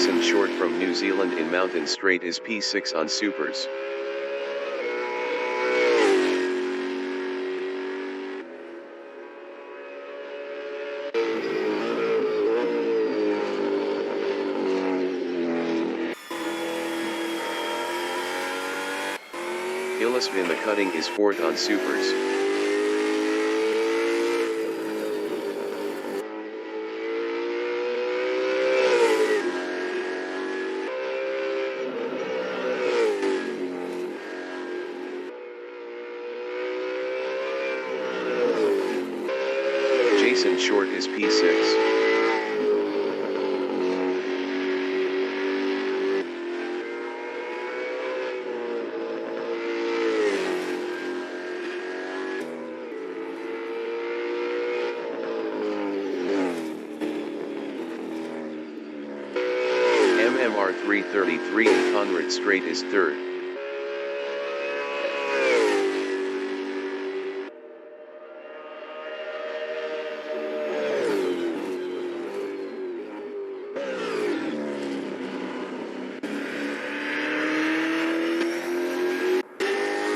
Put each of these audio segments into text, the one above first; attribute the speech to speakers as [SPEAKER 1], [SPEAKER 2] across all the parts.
[SPEAKER 1] Jason Short from New Zealand in Mountain Straight is P6 on Supers. Illisp in the cutting is 4th on Supers. Jason Short is P6. MMR 333 in Conrad Straight is 3rd.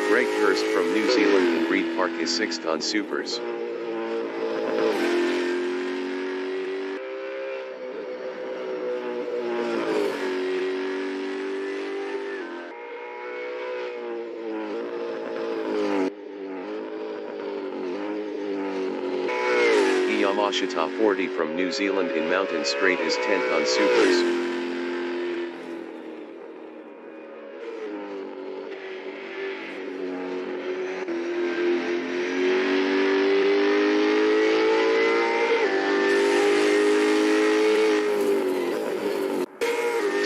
[SPEAKER 1] Greg Hurst from New Zealand in Reed Park is 6th on Supers. Yamashita 40 from New Zealand in Mountain Straight is 10th on Supers.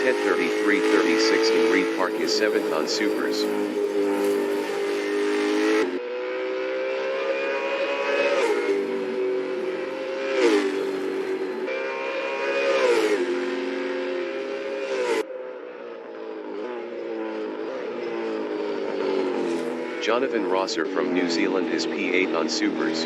[SPEAKER 1] Ted 3336 in Reed Park is 7th on Supers. Jonathan Rosser from New Zealand is P8 on Supers.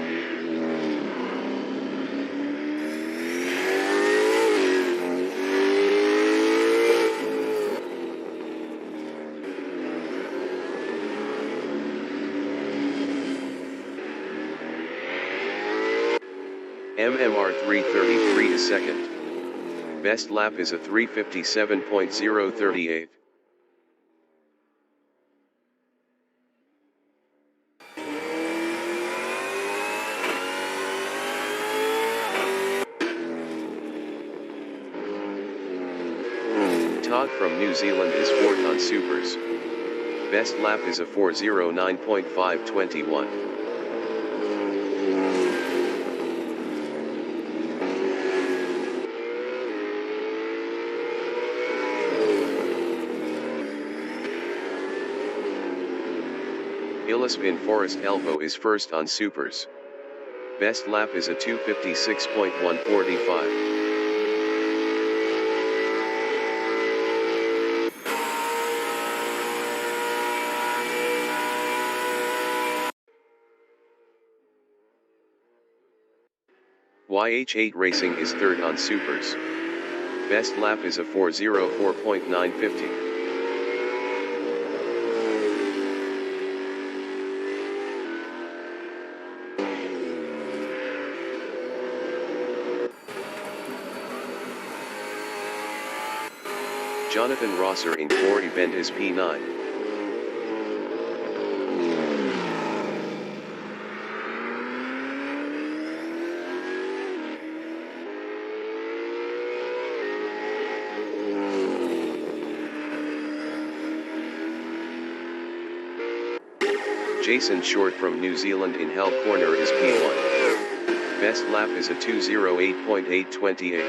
[SPEAKER 1] MMR 333 is 2nd. Best lap is a 3:57.038. Todd from New Zealand is 4th on Supers. Best lap is a 4:09.521. Illisp in Forest Elbow is 1st on Supers. Best lap is a 2:56.145. YH8 Racing is 3rd on Supers. Best lap is a 4:04.950. Jonathan Rosser in Quarry Bend is P9. Jason Short from New Zealand in Hell Corner is P1. Best lap is a 2:08.828.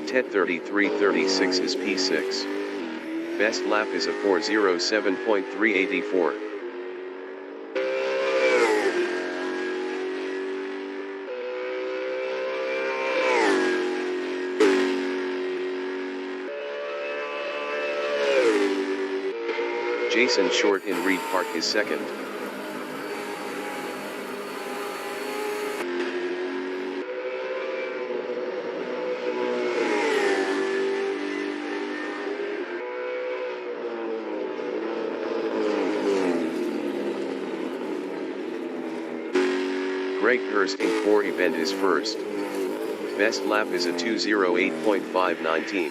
[SPEAKER 1] Ted 3336 is P6. Best lap is a 4:07.384. Jason Short in Reed Park is second. Greg Hurst in core event is first. Best lap is a 2:08.519.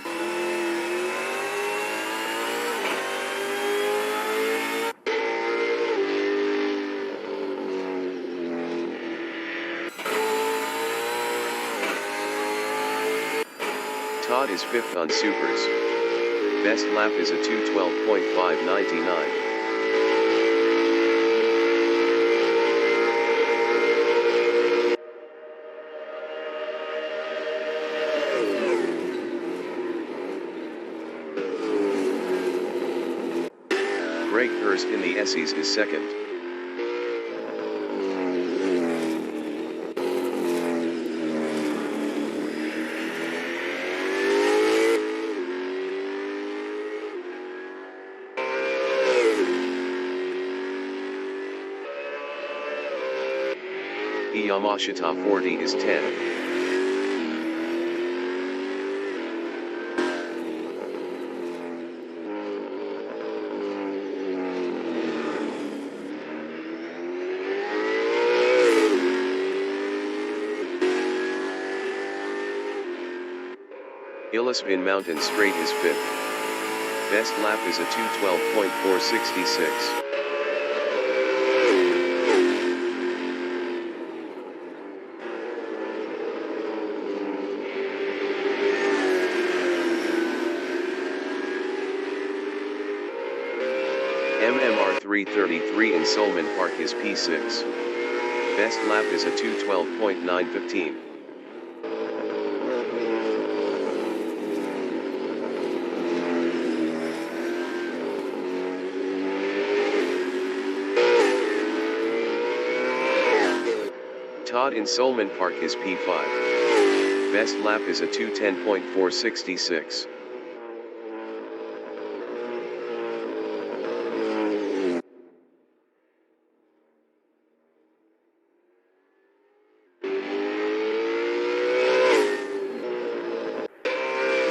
[SPEAKER 1] Todd is fifth on Supers. Best lap is a 2:12.599. Greg Hurst in the Essies is second. Yamashita 40 is 10. Illisvin Mountain Straight is 5th. Best lap is a 2:12.466. MMR 333 in Solman Park is P6. Best lap is a 2:12.915. Todd in Solman Park is P5. Best lap is a 2:10.466.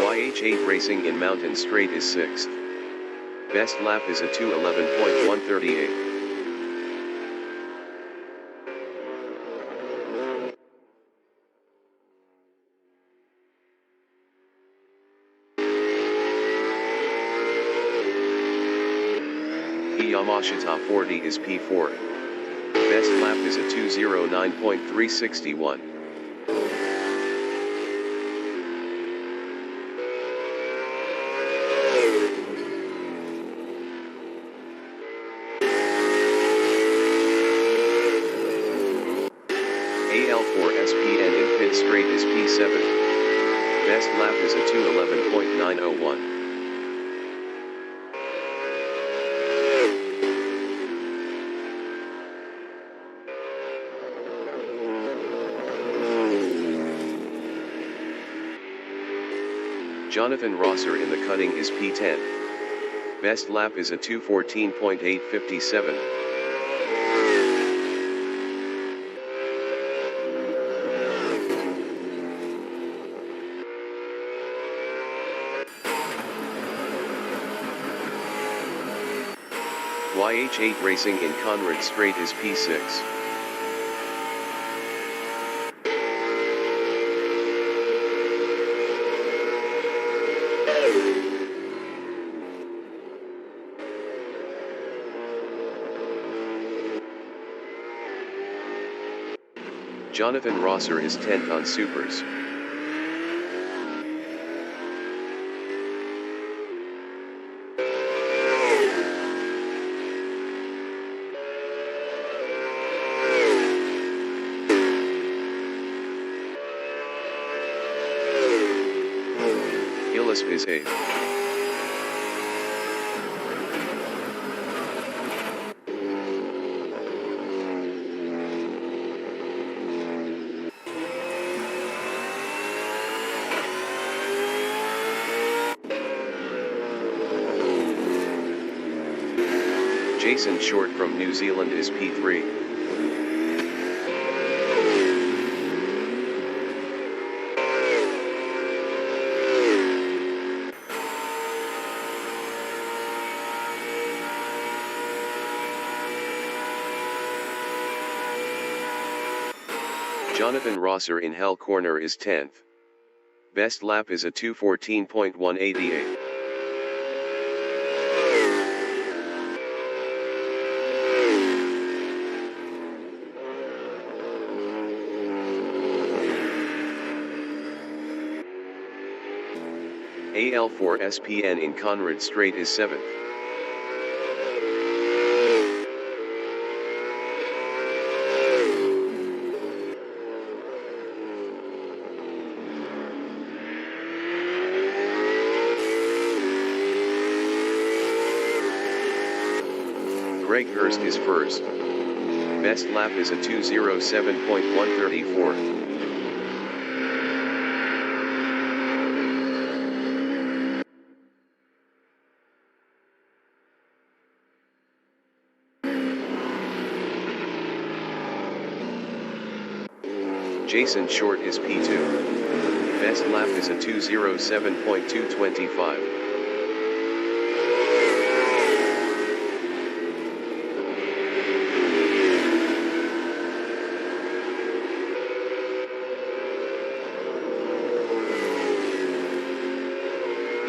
[SPEAKER 1] YH8 Racing in Mountain Straight is 6th. Best lap is a 2:11.138. Yamashita 40 is P4. Best lap is a 2:09.361. AL4SPN in Pit Straight is P7. Best lap is a 2:11.901. Jonathan Rosser in the cutting is P10. Best lap is a 2:14.857. YH8 Racing in Conrad Straight is P6. Jonathan Rosser is 10th on Supers. Illis is 8th. Jason Short from New Zealand is P3. Jonathan Rosser in Hell Corner is 10th. Best lap is a 2:14.188. AL4 SPN in Conrad Strait is 7th. Greg Hurst is first. Best lap is a 2:07.134. Jason Short is P2. Best lap is a 2:07.225.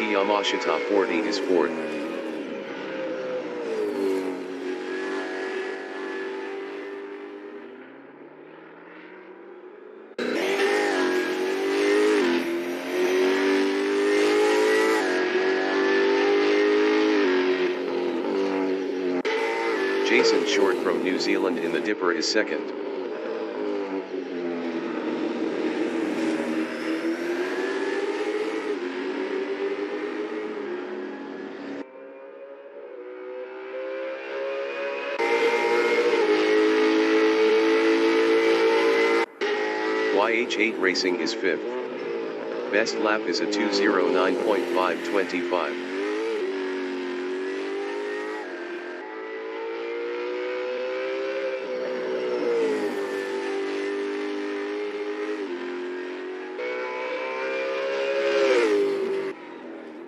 [SPEAKER 1] Yamashita 40 is 4th. Jason Short from New Zealand in the Dipper is 2nd. YH8 Racing is 5th. Best lap is a 2:09.525.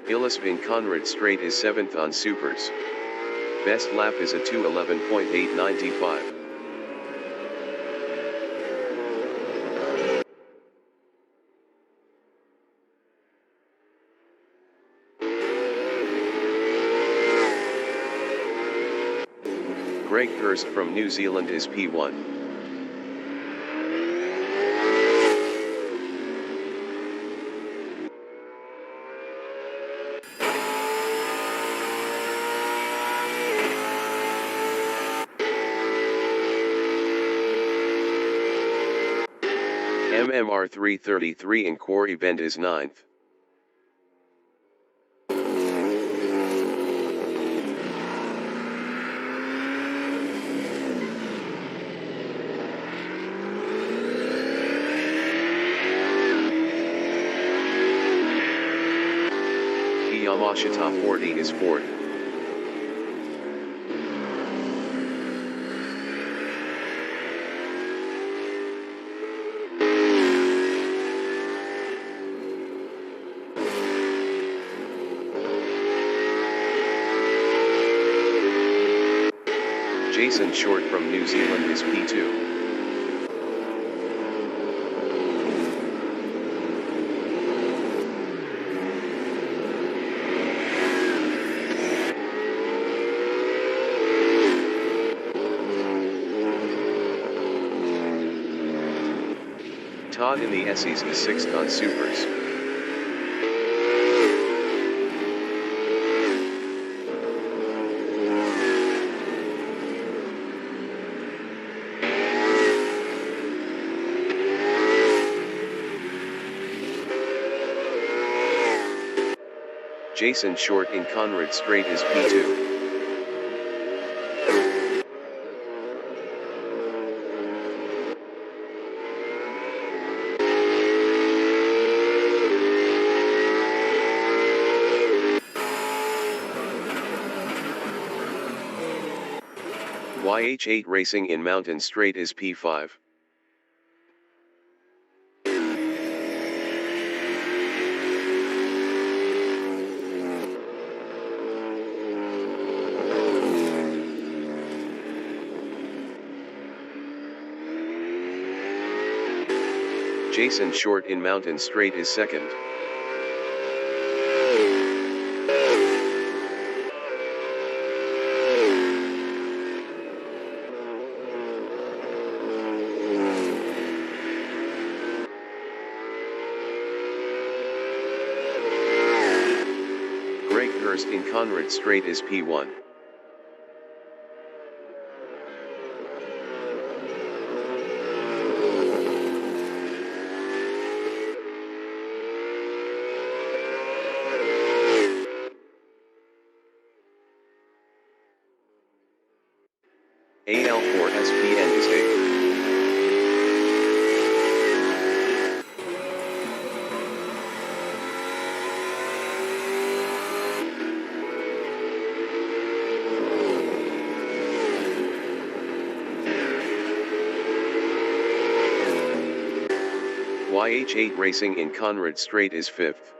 [SPEAKER 1] Illisp in Conrad Strait is 7th on Supers. Best lap is a 2:11.895. Greg Hurst from New Zealand is P1. MMR 333 in Quarry Bend is 9th. Yamashita 40 is 4th. Jason Short from New Zealand is P2. Todd in the Essies is 6th on Supers. Jason Short in Conrad Strait is P2. YH8 Racing in Mountain Straight is P5. Jason Short in Mountain Straight is second. Greg Hurst in Conrad Straight is P1. AL4 SPN is 8th. YH8 Racing in Conrad Straight is 5th.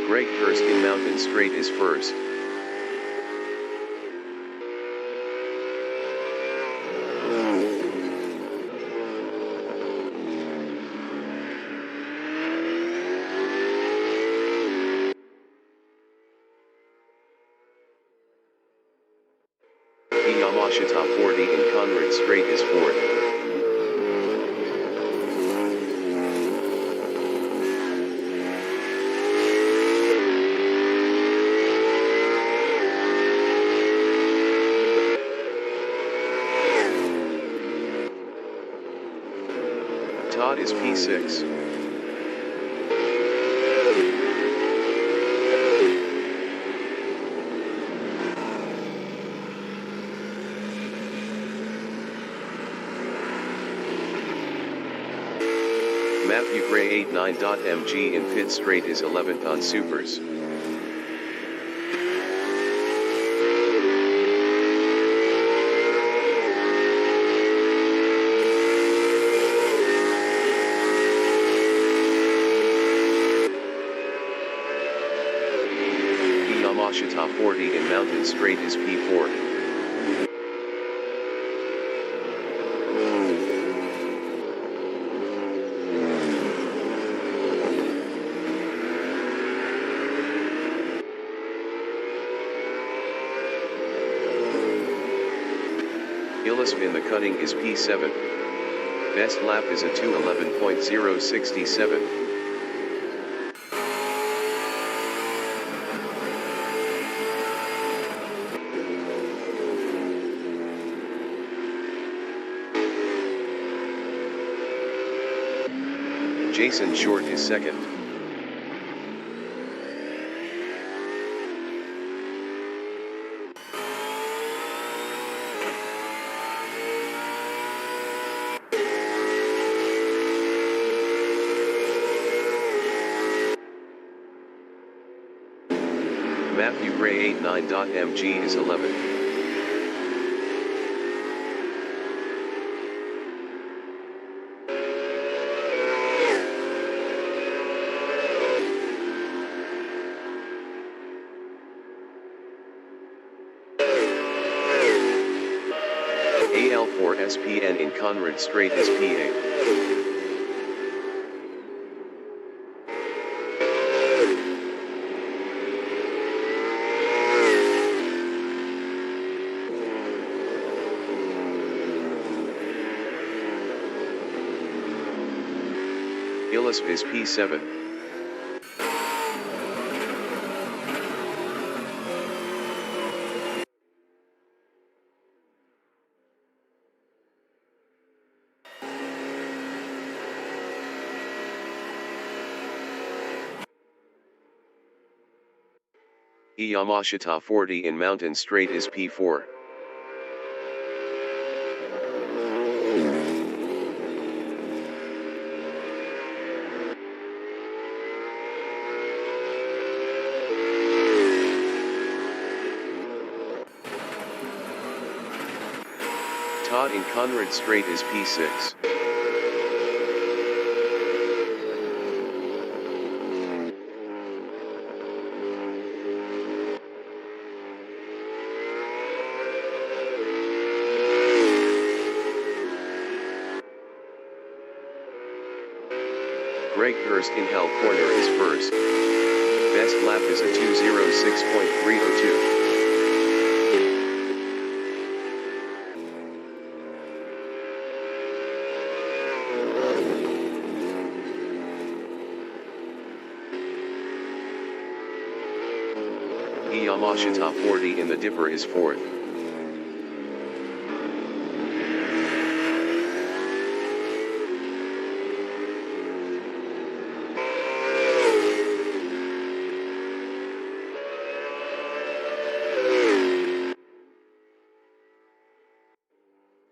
[SPEAKER 1] Greg Hurst in Mountain Straight is first. Yamashita 40 in Conrad Straight is fourth. Todd is P6. Matthew Gray 89.mg in Pit Straight is 11th on Supers. Yamashita 40 in Mountain Straight is P4. Illisp in the cutting is P7. Best lap is a 2:11.067. Jason Short is second. Matthew Gray 89.mg is 11th. AL4 SPN in Conrad Straight is P8. Illisp is P7. Yamashita 40 in Mountain Straight is P4. Todd in Conrad Straight is P6. Greg Hurst in Hell Corner is first. Best lap is a 2:06.302. Yamashita 40 in the Dipper is fourth.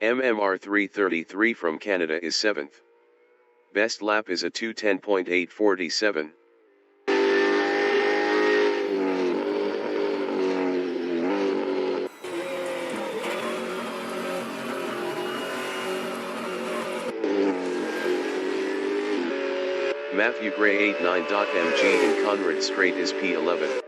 [SPEAKER 1] MMR 333 from Canada is 7th. Best lap is a 2:10.847. Matthew Gray 89.mg in Conrad Straight is P11.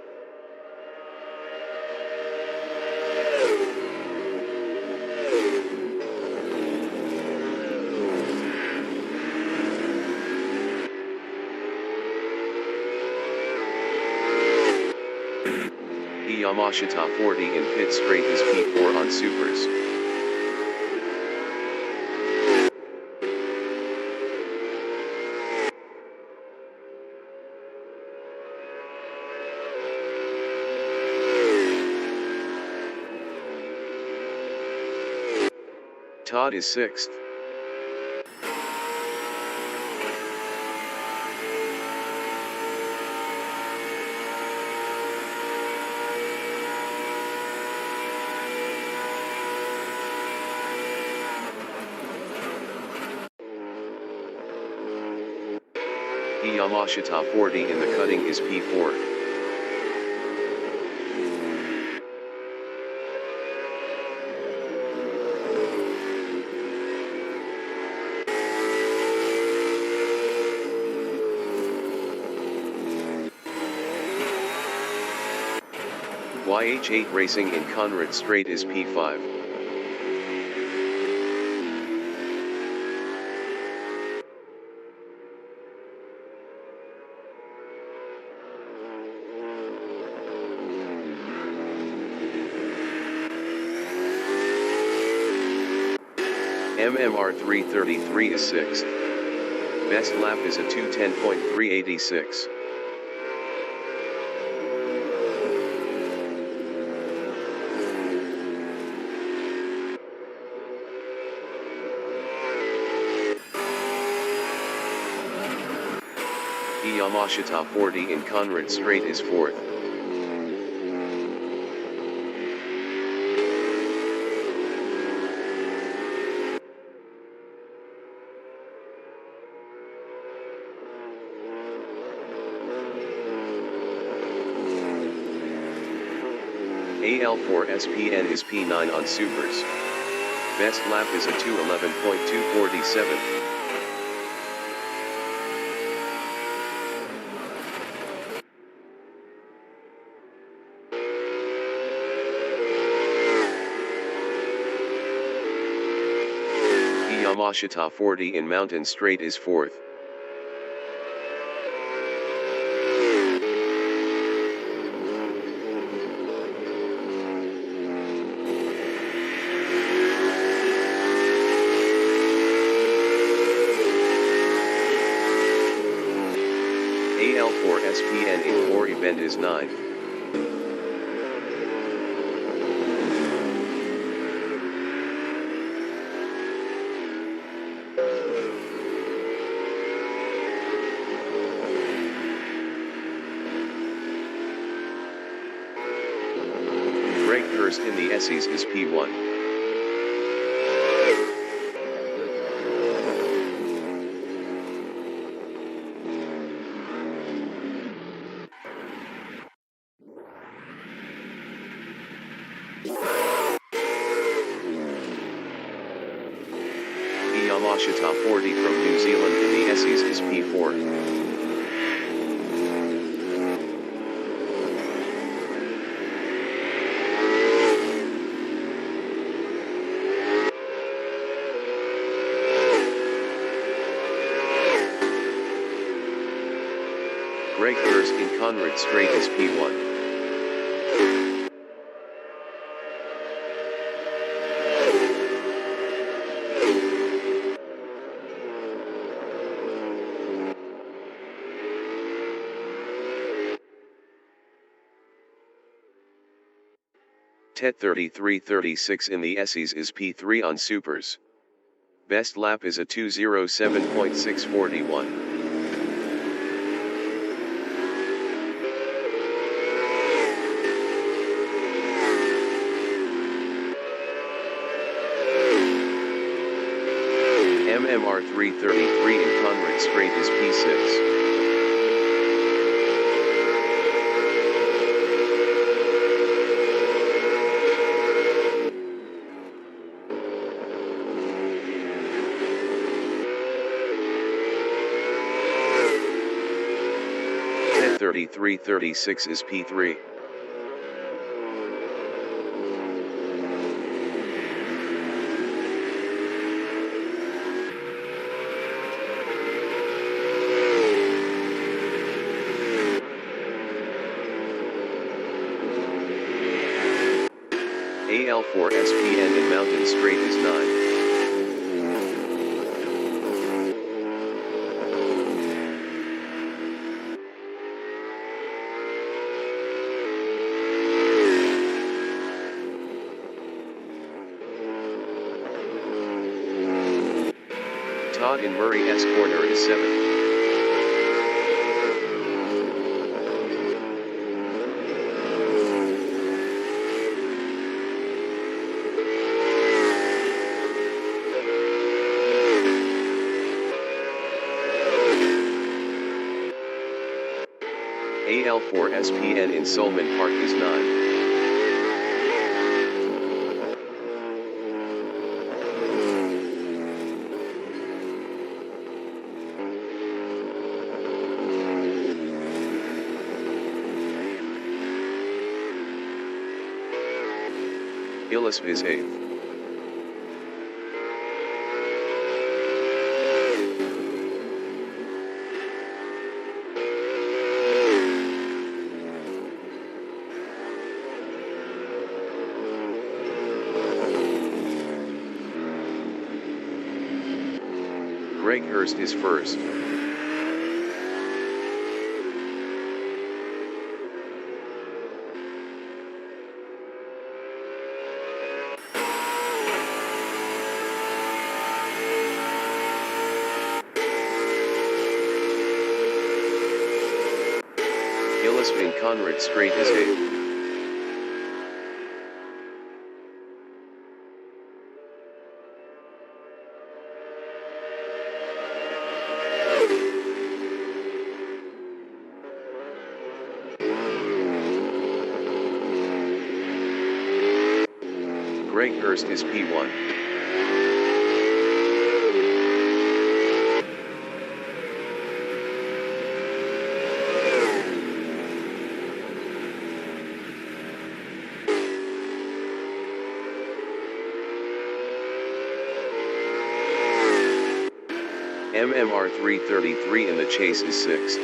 [SPEAKER 1] Yamashita 40 in Pit Straight is P4 on Supers. Todd is 6th. Yamashita 40 in the cutting is P4. YH8 Racing in Conrad Straight is P5. MMR 333 is 6th. Best lap is a 2:10.386. Yamashita 40 in Conrad Straight is 4th. AL4 SPN is P9 on Supers. Best lap is a 2:11.247. Yamashita 40 in Mountain Straight is 4th. AL4 SPN in Quarry Bend is 9th. Greg Hurst in the Essies is P1. Assetto 40 from New Zealand in the Essies is P4. Greg Hurst in Conrad Straight is P1. Tet 33.36 in the Essies is P3 on Supers. Best lap is a 2:07.641. MMR 333 in Conrad Straight is P6. Tet 33.36 is P3. AL4 SPN in Mountain Straight is 9. Todd in Murray S corner is 7. AL4 SPN in Solman Park is 9. Illisp is 8th. Greg Hurst is 1st. Illisp in Conrad Straight is 8th. Greg Hurst is P1. MMR 333 in the chase is 6th.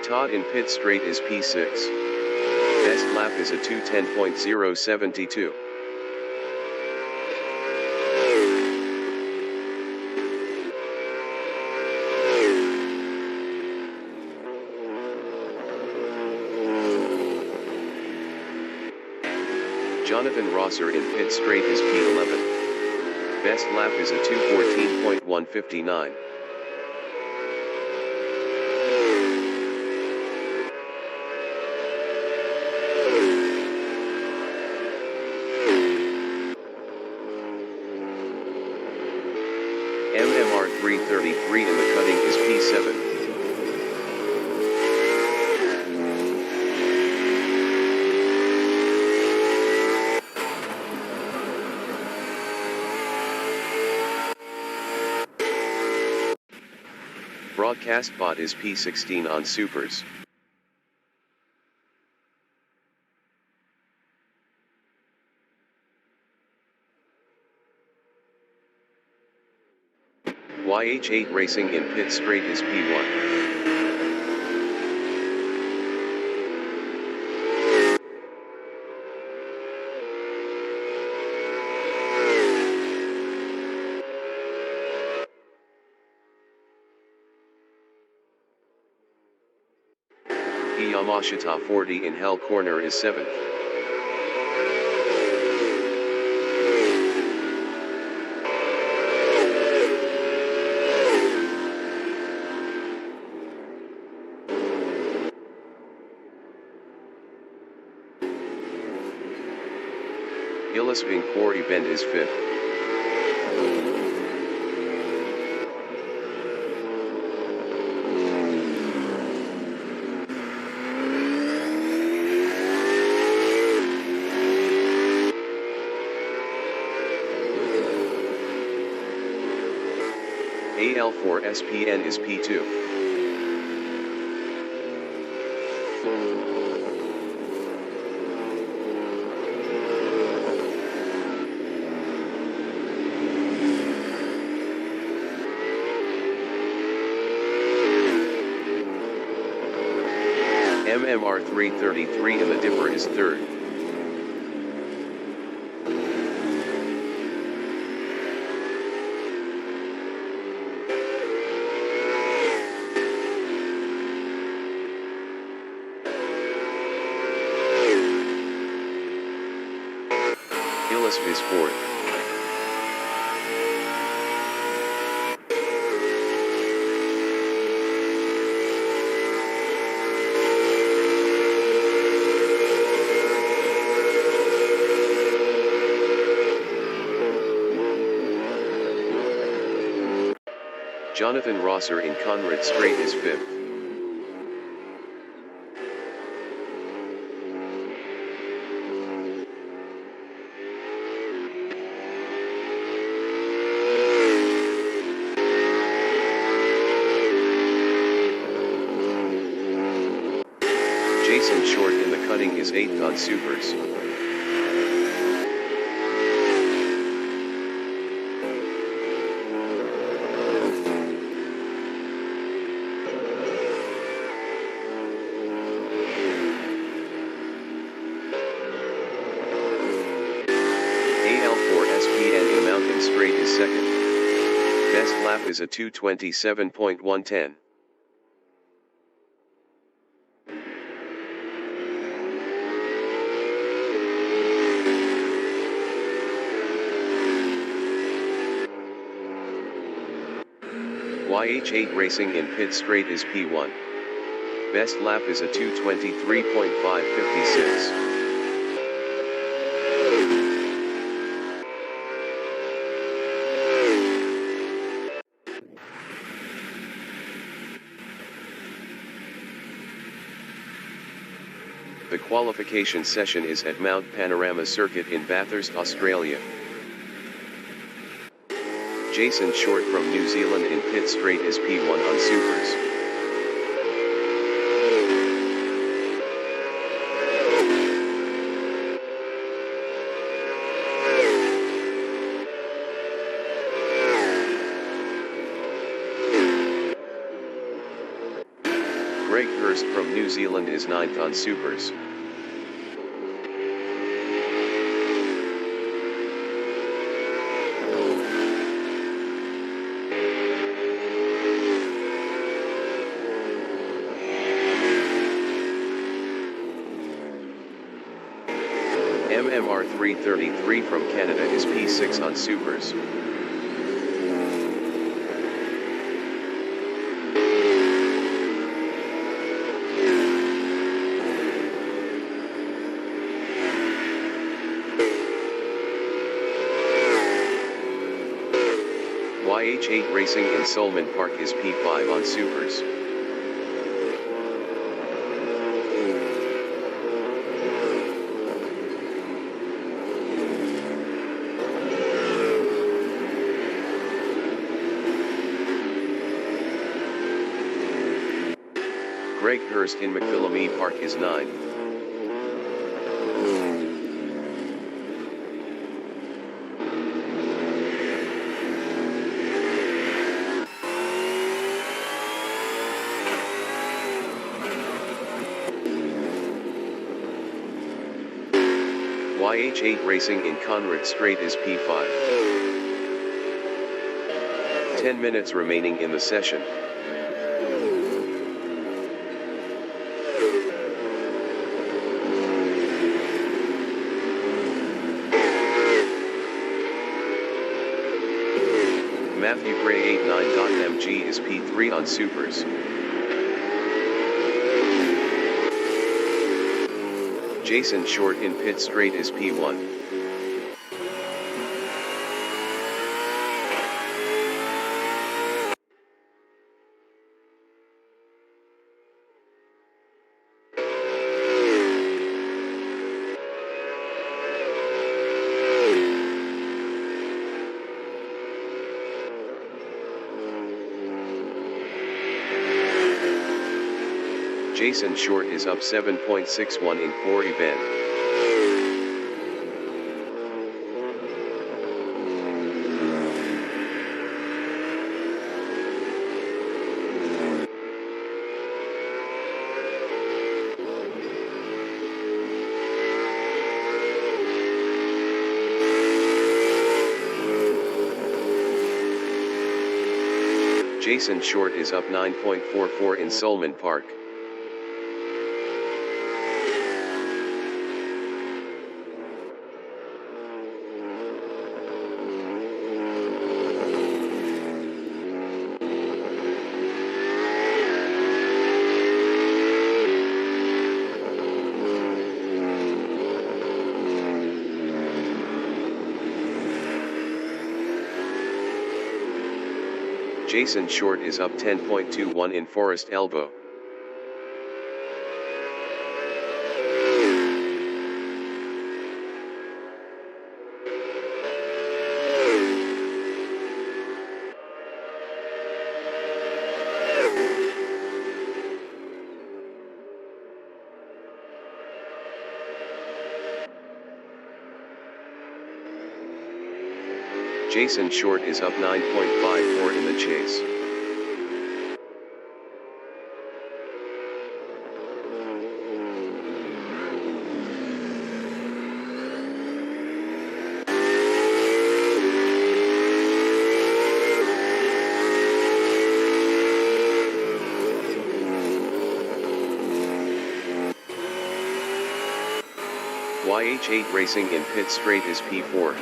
[SPEAKER 1] Todd in Pit Straight is P6. Best lap is a 2:10.072. Jonathan Rosser in Pit Straight is P11. Best lap is a 2:14.159. 333 and the cutting is P7. Broadcast bot is P16 on Supers. YH8 Racing in pit straight is P1. Yamashita 40 in Hell Corner is 7th. Illisping Quarry Bend is 5th. AL4 SPN is P2. MMR 333 and the Dipper is 3rd. Illisp is 4th. Jonathan Rosser in Conrad Strait is 5th. Jason Short in the cutting is 8th on Supers. AL4 SPN in Mountain Straight is 2nd. Best lap is a 2:27.110. YH8 Racing in pit straight is P1. Best lap is a 2:23.556. The qualification session is at Mount Panorama Circuit in Bathurst, Australia. Jason Short from New Zealand in pit straight is P1 on Supers. Greg Hurst from New Zealand is 9th on Supers. MMR 333 from Canada is P6 on Supers. YH8 Racing in Solman Park is P5 on Supers. Greg Hurst in McPhillamy Park is 9. YH8 Racing in Conrad Strait is P5. 10 minutes remaining in the session. Matthew Gray 89.mg is P3 on Supers. Jason Short in Pit Straight is P1. Jason Short is up 7.61 in 4 event. Jason Short is up 9.44 in Solman Park. Jason Short is up 10.21 in Forest Elbow. Jason Short is up 9.54 in the chase. YH8 Racing in Pit Straight is P4.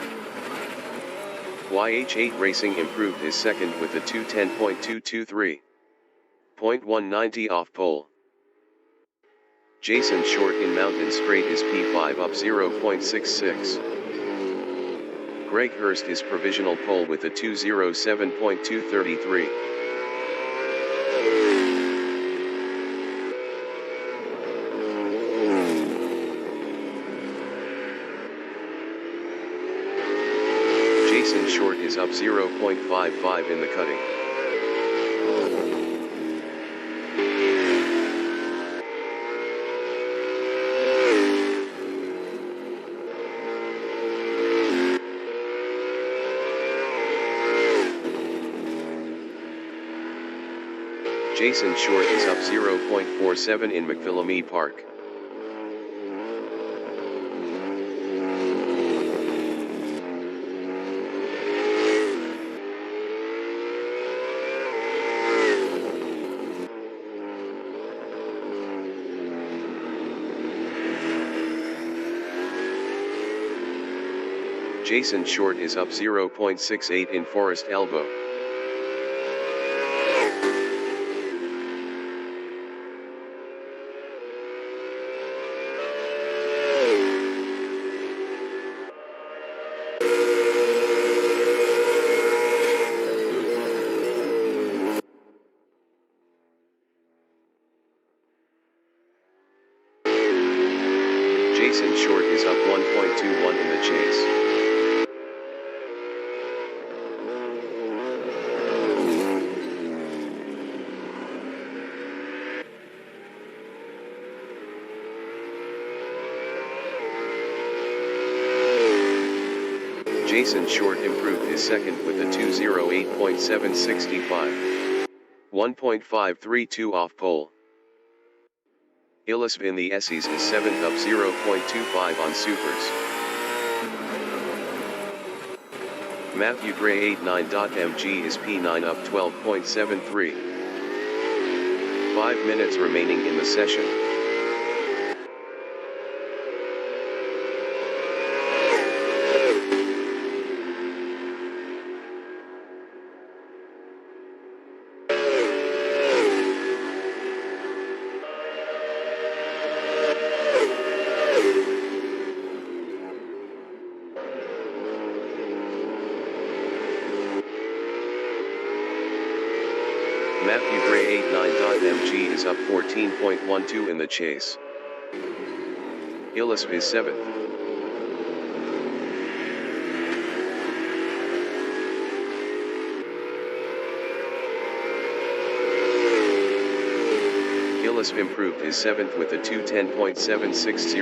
[SPEAKER 1] YH8 Racing improved his second with a 2:10.223. 0.190 off pole. Jason Short in Mountain Straight is P5 up 0.66. Greg Hurst is provisional pole with a 2:07.233. Jason Short is up 0.55 in the cutting. Jason Short is up 0.47 in McPhillamy Park. Jason Short is up 0.68 in Forest Elbow. Jason Short is up 1.21 in the chase. Jason Short improved his second with a 2:08.765. 1.532 off pole. Illisp in the Essies is 7th up 0.25 on supers. Matthew Gray 89.mg is P9 up 12.73. 5 minutes remaining in the session. Matthew Gray 89.mg is up 14.12 in the chase. Illisp is 7th. Illisp improved his 7th with a 2:10.760.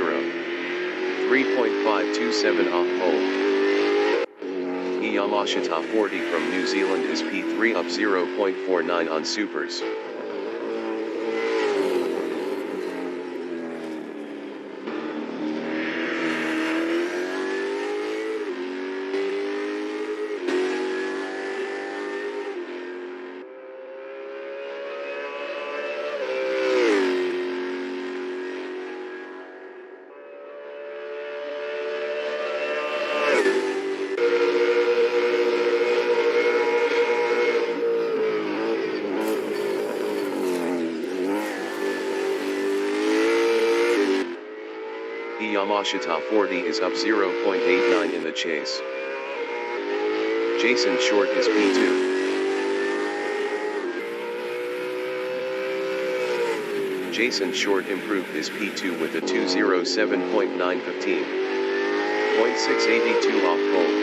[SPEAKER 1] 3.527 off pole. Yamashita 40 from New Zealand is P3 up 0.49 on supers. Yamashita 40 is up 0.89 in the chase. Jason Short is P2. Jason Short improved his P2 with a 2:07.915. 0.682 off pole.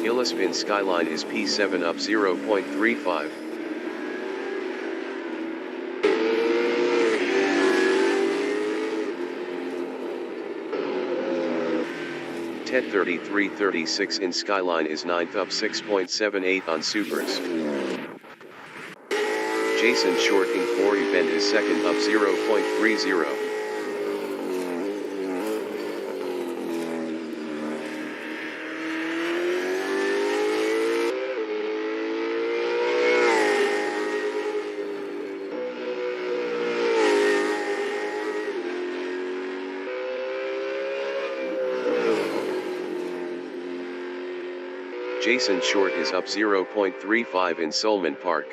[SPEAKER 1] Illisp in Skyline is P7 up 0.35. Ted 33.36 in Skyline is 9th up 6.78 on supers. Jason Short in Quarry Bend is 2nd up 0.30. Jason Short is up 0.35 in Solman Park.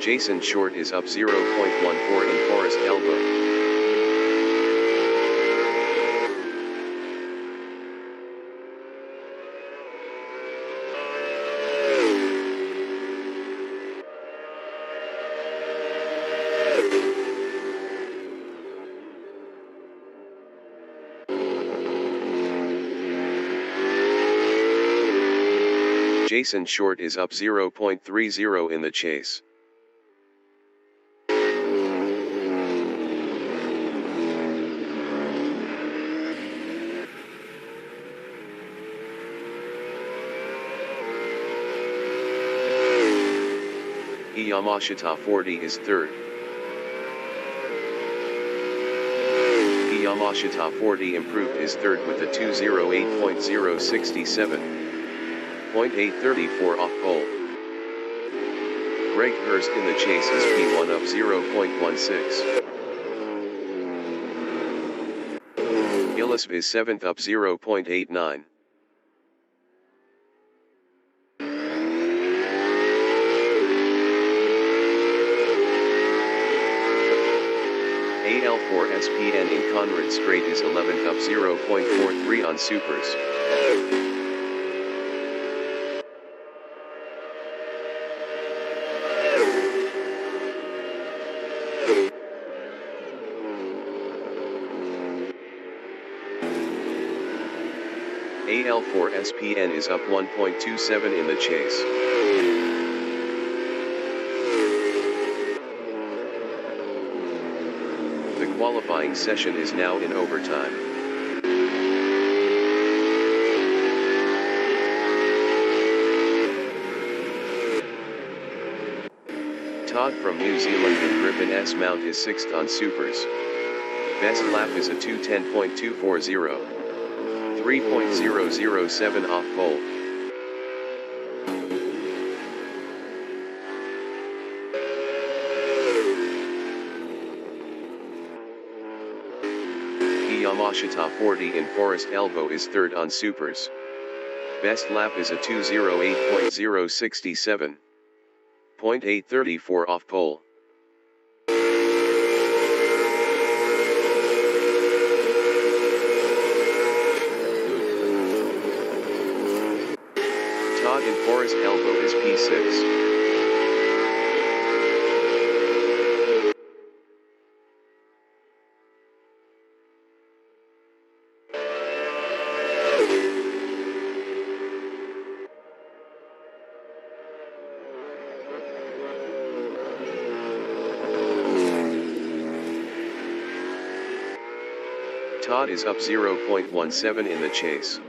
[SPEAKER 1] Jason Short is up 0.14 in Forest Elbow. Jason Short is up 0.30 in the chase. Yamashita 40 is 3rd. Yamashita 40 improved his 3rd with a 2:08.067. 0.834 off pole. Greg Hurst in the chase is P1 up 0.16. Illisp is 7th up 0.89. AL4SPN in Conrad Straight is 11th up 0.43 on Supers. AL4SPN is up 1.27 in the chase. The qualifying session is now in overtime. Todd from New Zealand in Griffin S Mount is 6th on Supers. Best lap is a 2:10.240. 3.007 off pole. Yamashita 40 in Forest Elbow is 3rd on Supers. Best lap is a 2:08.067. 0.834 off pole. Todd in Forest Elbow is P6. Todd is up 0.17 in the chase.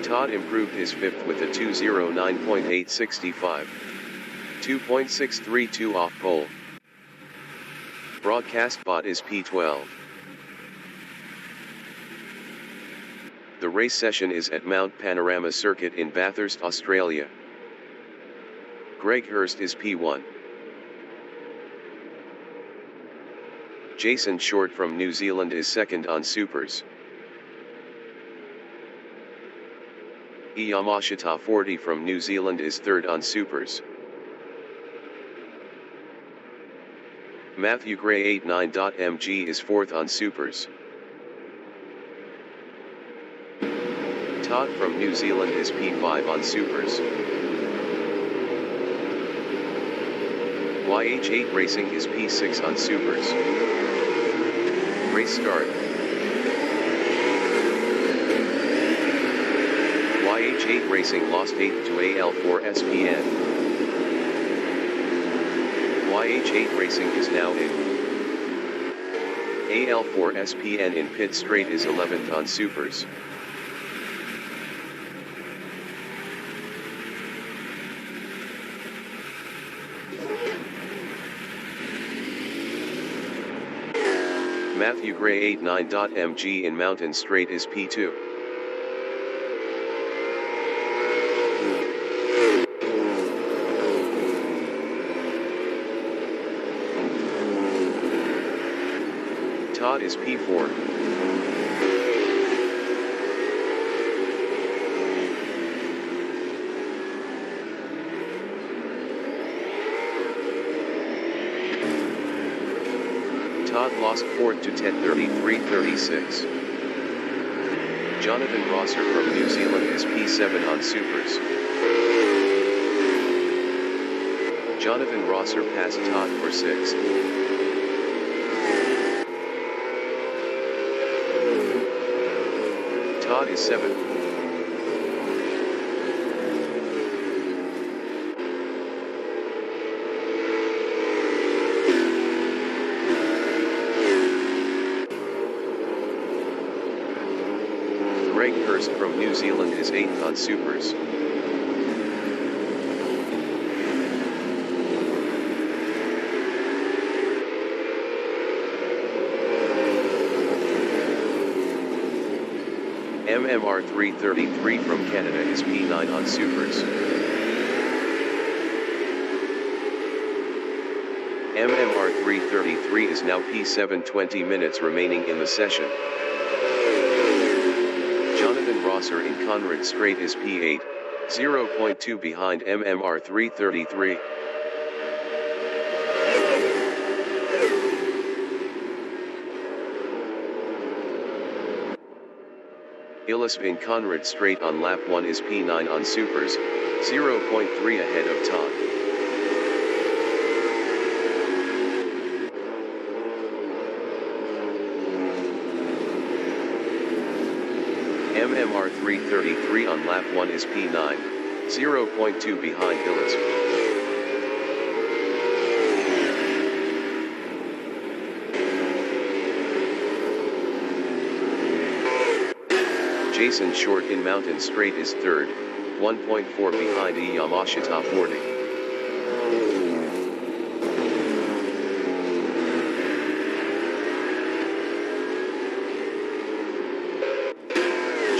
[SPEAKER 1] Todd improved his 5th with a 2:09.865. 2.632 off pole. Broadcast bot is P12. The race session is at Mount Panorama Circuit in Bathurst, Australia. Greg Hurst is P1. Jason Short from New Zealand is 2nd on Supers. Yamashita 40 from New Zealand is 3rd on Supers. Matthew Gray 89.mg is 4th on Supers. Todd from New Zealand is P5 on Supers. YH8 Racing is P6 on Supers. Race start. YH8 Racing lost 8th to AL4SPN. YH8 Racing is now in. AL4SPN in pit straight is 11th on Supers. Matthew Gray 89.mg in Mountain Straight is P2. Todd is P4. Todd lost 4th to 10:33.36. Jonathan Rosser from New Zealand is P7 on Supers. Jonathan Rosser passed Todd for 6th. Todd is 7th. Greg Hurst from New Zealand is 8th on Supers. MMR 333 from Canada is P9 on Supers. MMR 333 is now P7, 20 minutes remaining in the session. Jonathan Rosser in Conrad Straight is P8, 0.2 behind MMR 333. Illisp in Conrad Straight on lap 1 is P9 on Supers, 0.3 ahead of Todd. MMR 333 on lap 1 is P9, 0.2 behind Illisp. Jason Short in Mountain Straight is third, 1.4 behind Yamashita 40.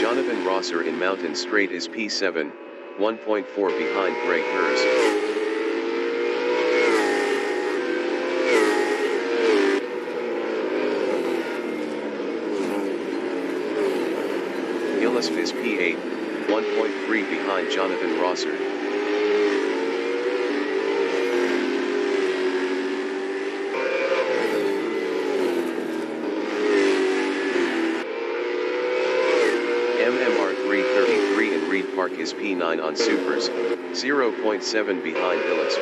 [SPEAKER 1] Jonathan Rosser in Mountain Straight is P7, 1.4 behind Greg Hurst. Illisp is P8, 1.3 behind Jonathan Rosser. MMR 333 in Reed Park is P9 on Supers, 0.7 behind Illisp.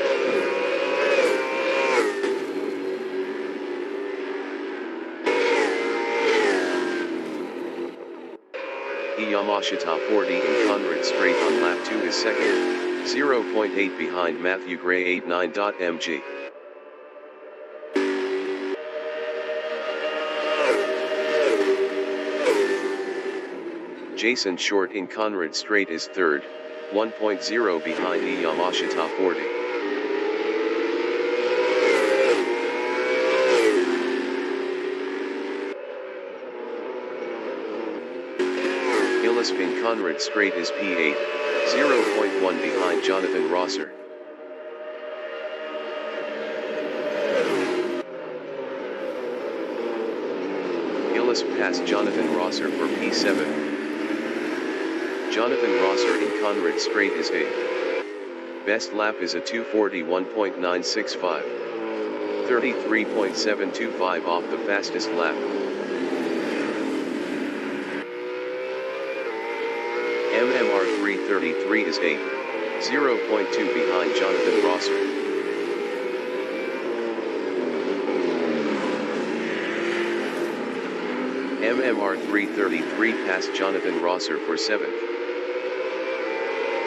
[SPEAKER 1] Yamashita 40 in Conrad Straight on lap 2 is second, 0.8 behind Matthew Gray 89.mg. Jason Short in Conrad Straight is third, 1.0 behind Yamashita 40. Illisp in Conrad Straight is P8, 0.1 behind Jonathan Rosser. Illisp passed Jonathan Rosser for P7. Jonathan Rosser in Conrad Straight is 8th. Best lap is a 241.965. 33.725 off the fastest lap. MMR 333 is 8th, 0.2 behind Jonathan Rosser. MMR 333 passed Jonathan Rosser for 7th.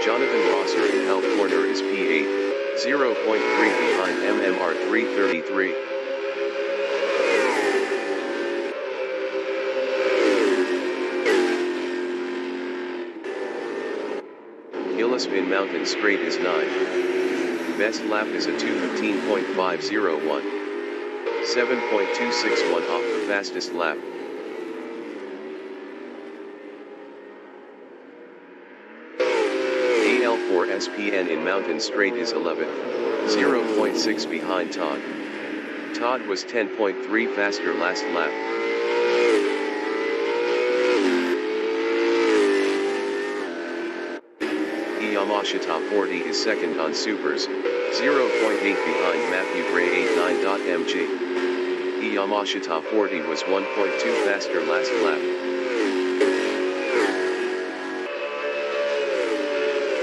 [SPEAKER 1] Jonathan Rosser in Hell Corner is P8, 0.3 behind MMR 333. Illisp in Mountain Straight is 9th. Best lap is a 2:15.501. 7.261 off the fastest lap. AL4SPN in Mountain Straight is 11th, 0.6 behind Todd. Todd was 10.3 faster last lap. Yamashita 40 is second on Supers, 0.8 behind Matthew Gray 89.mg. Yamashita 40 was 1.2 faster last lap.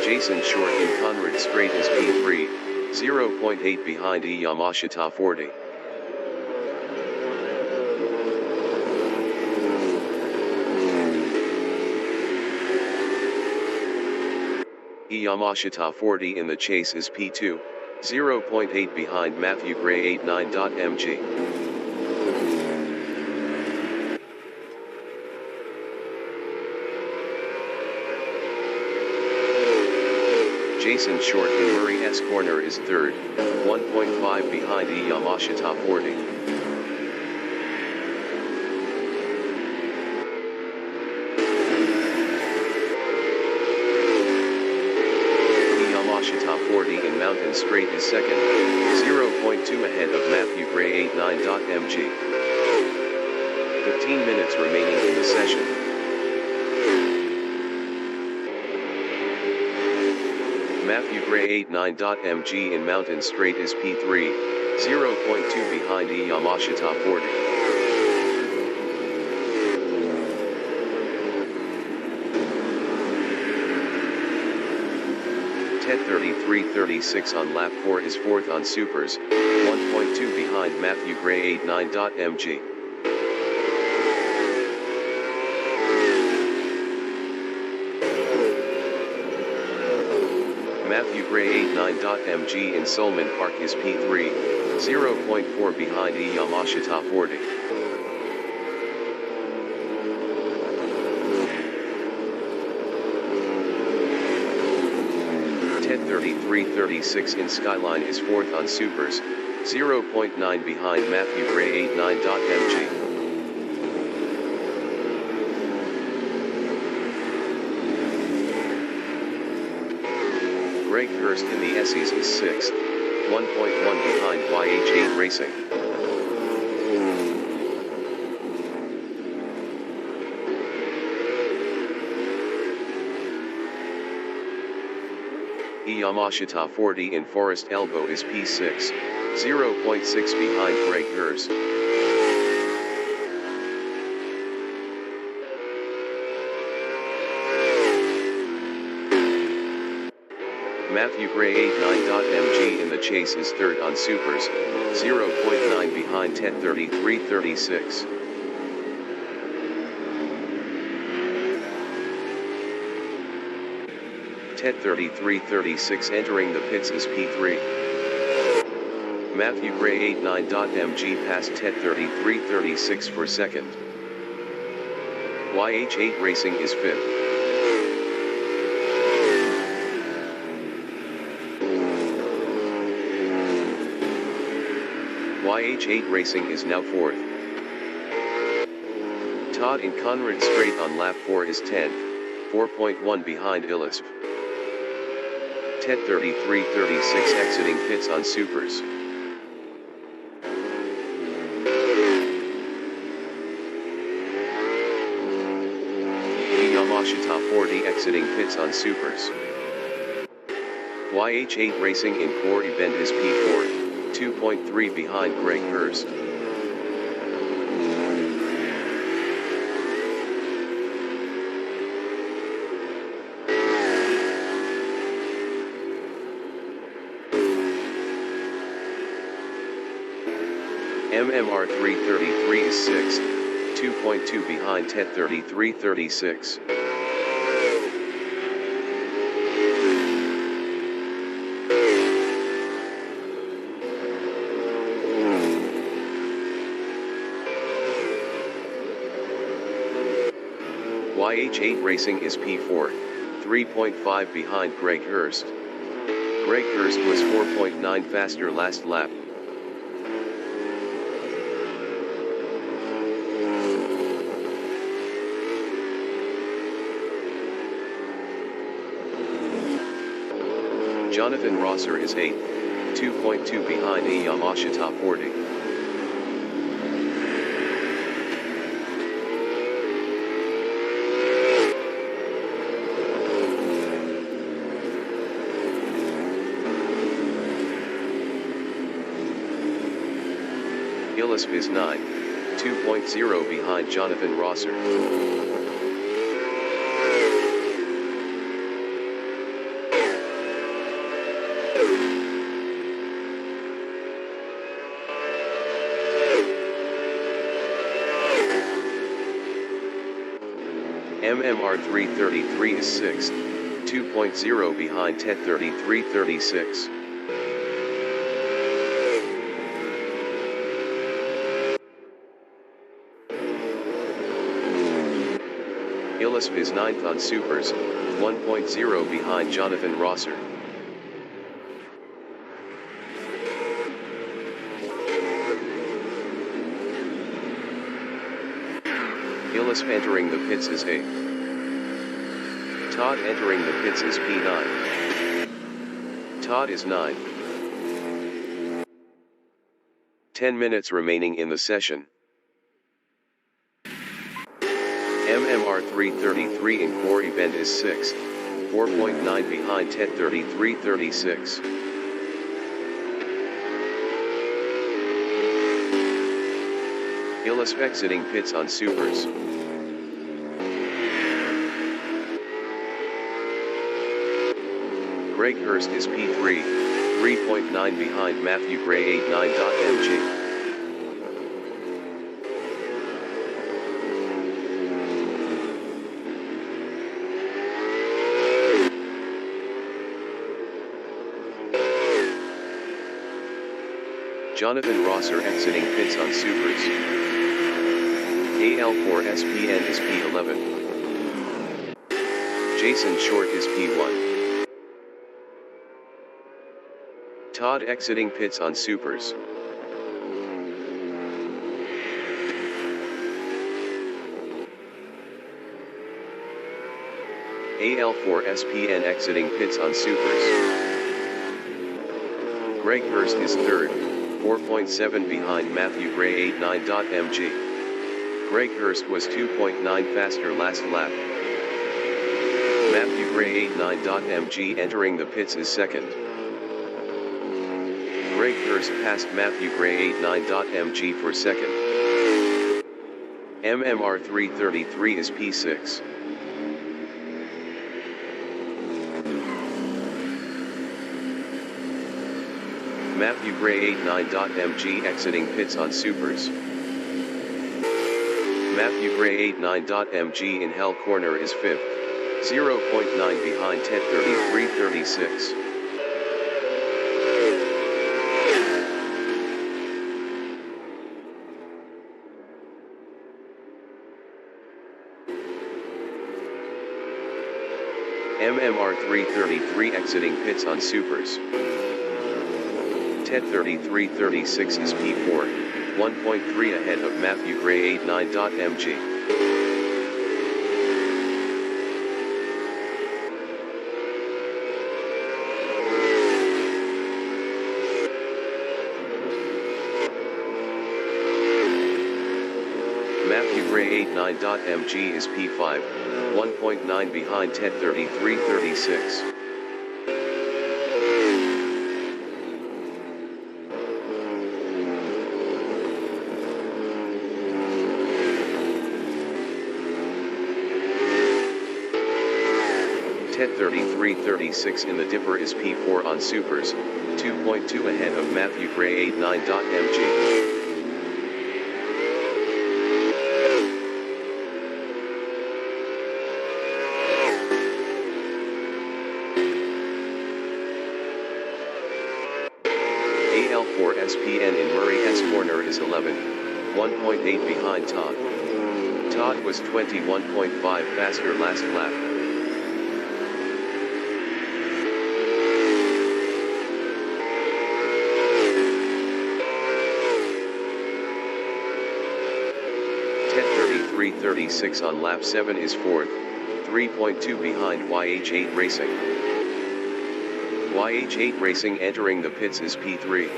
[SPEAKER 1] Jason Short in Conrad Straight is P3, 0.8 behind Yamashita 40. Yamashita 40 in the chase is P2, 0.8 behind Matthew Gray 89.mg. Jason Short in Murray S Corner is third, 1.5 behind Yamashita 40. Yamashita 40 in Mountain Straight is second, 0.2 0.2 ahead of Matthew Gray 89.mg. 15 minutes remaining in the session. Matthew Gray 89.mg in Mountain Straight is P3, 0.2 behind Yamashita 40. Ted 33.36 on lap 4 is 4th on Supers, 1.2 behind Matthew Gray 89.mg. Matthew Gray 89.mg in Sulman Park is P3, 0.4 behind Yamashita 40. Ted 33.36 in Skyline is 4th on Supers, 0.9 behind Matthew Gray 89.mg. Greg Hurst in the Essies is 6th, 1.1 behind YH8 Racing. Yamashita 40 in Forest Elbow is P6, 0.6 behind Greg Hurst. Matthew Gray 89.mg in the Chase is 3rd on Supers, 0.9 behind Ted 33.36. Ted 33.36 entering the pits is P3. Matthew Gray 89.mg passed Ted 33.36 for 2nd. YH8 Racing is 5th. YH8 Racing is now 4th. Todd in Conrad Straight on lap 4 is 10th, 4.1 behind Illisp. Ted 33.36 exiting pits on Supers. Yamashita 40 exiting pits on Supers. YH8 Racing in Quarry Bend is P4, 2.3 behind Greg Hurst. MMR 333 is 6th, 2.2 behind Ted 33.36. YH8 Racing is P4, 3.5 behind Greg Hurst. Greg Hurst was 4.9 faster last lap. Jonathan Rosser is 8th, 2.2 behind Yamashita 40. Illisp is 9, 2.0 behind Jonathan Rosser. MMR 333 is 6th, 2.0 behind Ted 33.36. Illisp is 9th on Supers, 1.0 behind Jonathan Rosser. Illisp entering the pits is 8th. Todd entering the pits is P9. Todd is 9. 10 minutes remaining in the session. MMR 333 in Quarry Bend is 6th, 4.9 behind TED 3336. Illis exiting pits on Supers. Greg Hurst is P3, 3.9 behind Matthew Gray 89.mg. Jonathan Rosser exiting pits on Supers. AL4 SPN is P11. Jason Short is P1. Todd exiting pits on Supers. AL4 SPN exiting pits on Supers. Greg Hurst is 3rd, 4.7 behind Matthew Gray 89.mg. Greg Hurst was 2.9 faster last lap. Matthew Gray 89.mg entering the pits is 2nd. Greg Hurst passed Matthew Gray 89.mg for 2nd. MMR 333 is P6. Matthew Gray 89.mg exiting pits on Supers. Matthew Gray 89.mg in Hell Corner is 5th, 0.9 behind TED 3336. MMR 333 exiting pits on Supers. TED 3336 is P4, 1.3 ahead of Matthew Gray 89.mg. Matthew Gray 89.mg is P5, 1.9 behind TED 3336. TED 3336 in the Dipper is P4 on Supers, 2.2 ahead of Matthew Gray 89.mg. AL4 SPN in Murray S Corner is 11, 1.8 behind Todd. Todd was 21.5 faster last lap. TED 3336 on lap 7 is 4th, 3.2 behind YH8 Racing. YH8 Racing entering the pits is P3.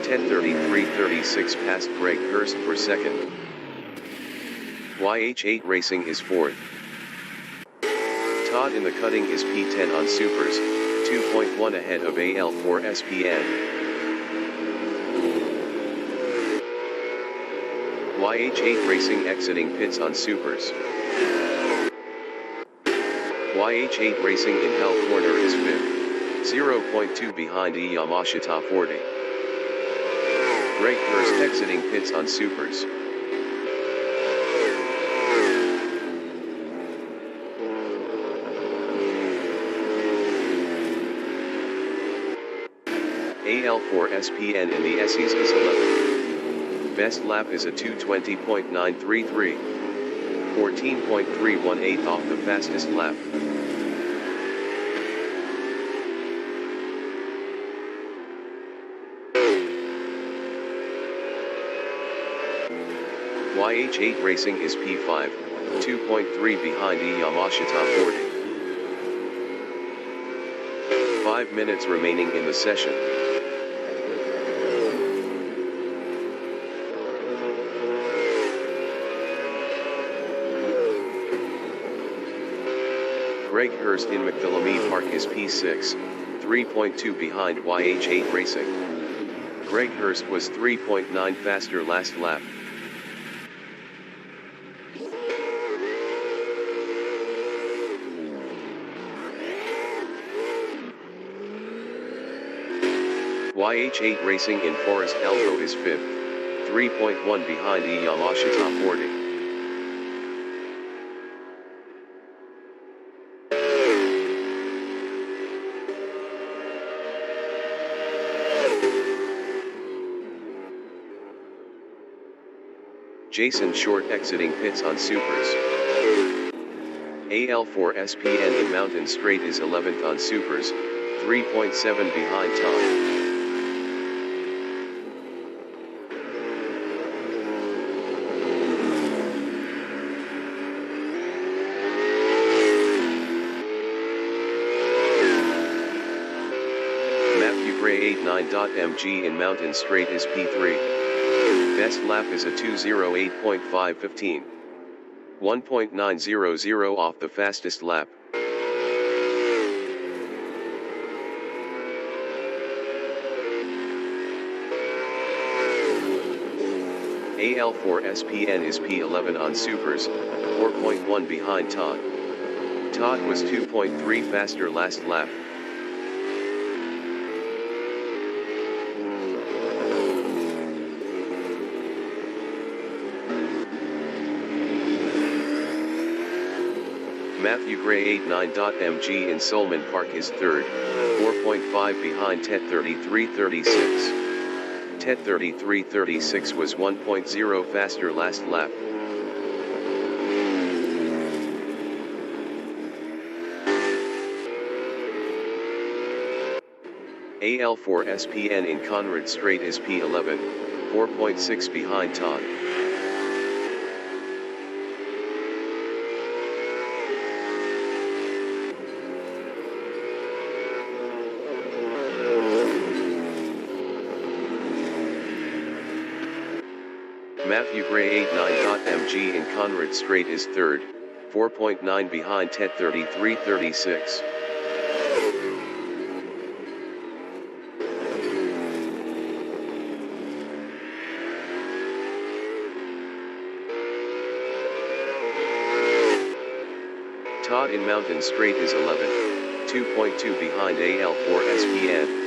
[SPEAKER 1] TED 3336 passed Greg Hurst for 2nd. YH8 Racing is 4th. Todd in the cutting is P10 on Supers, 2.1 ahead of AL4 SPN. YH8 Racing exiting pits on Supers. YH8 Racing in Hell Corner is 5th, 0.2 behind Yamashita 40. Greg Hurst exiting pits on Supers. AL4 SPN in the Essies is 11. Best lap is a 2:20.933. 14.318 off the fastest lap. YH8 Racing is P5, 2.3 behind Yamashita 40. 5 minutes remaining in the session. Greg Hurst in McPhillamy Park is P6, 3.2 behind YH8 Racing. Greg Hurst was 3.9 faster last lap. YH8 Racing in Forest Elbow is 5th, 3.1 behind Yamashita 40. Jason Short exiting pits on Supers. AL4SPN in Mountain Straight is 11th on Supers, 3.7 behind Todd. Matthew Gray 89.mg in Mountain Straight is P3. Best lap is a 2:08.515. 1.900 off the fastest lap. AL4SPN is P11 on Supers, 4.1 behind Todd. Todd was 2.3 faster last lap. Matthew Gray 89.mg in Solman Park is 3rd, 4.5 behind Tet 33.36. Tet 33.36 was 1.0 faster last lap. AL4SPN in Conrad Straight is P11, 4.6 behind Todd. Matthew Gray 89.mg in Conrad Straight is 3rd, 4.9 behind Tet 33.36. Todd in Mountain Straight is 11th, 2.2 behind AL4SPN.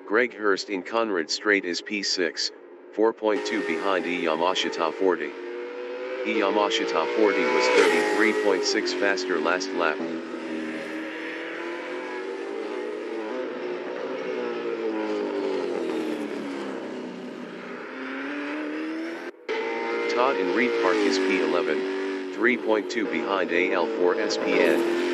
[SPEAKER 1] Greg Hurst in Conrad Straight is P6, 4.2 behind Yamashita 40. Yamashita 40 was 33.6 faster last lap. Todd in Reed Park is P11, 3.2 behind AL4SPN.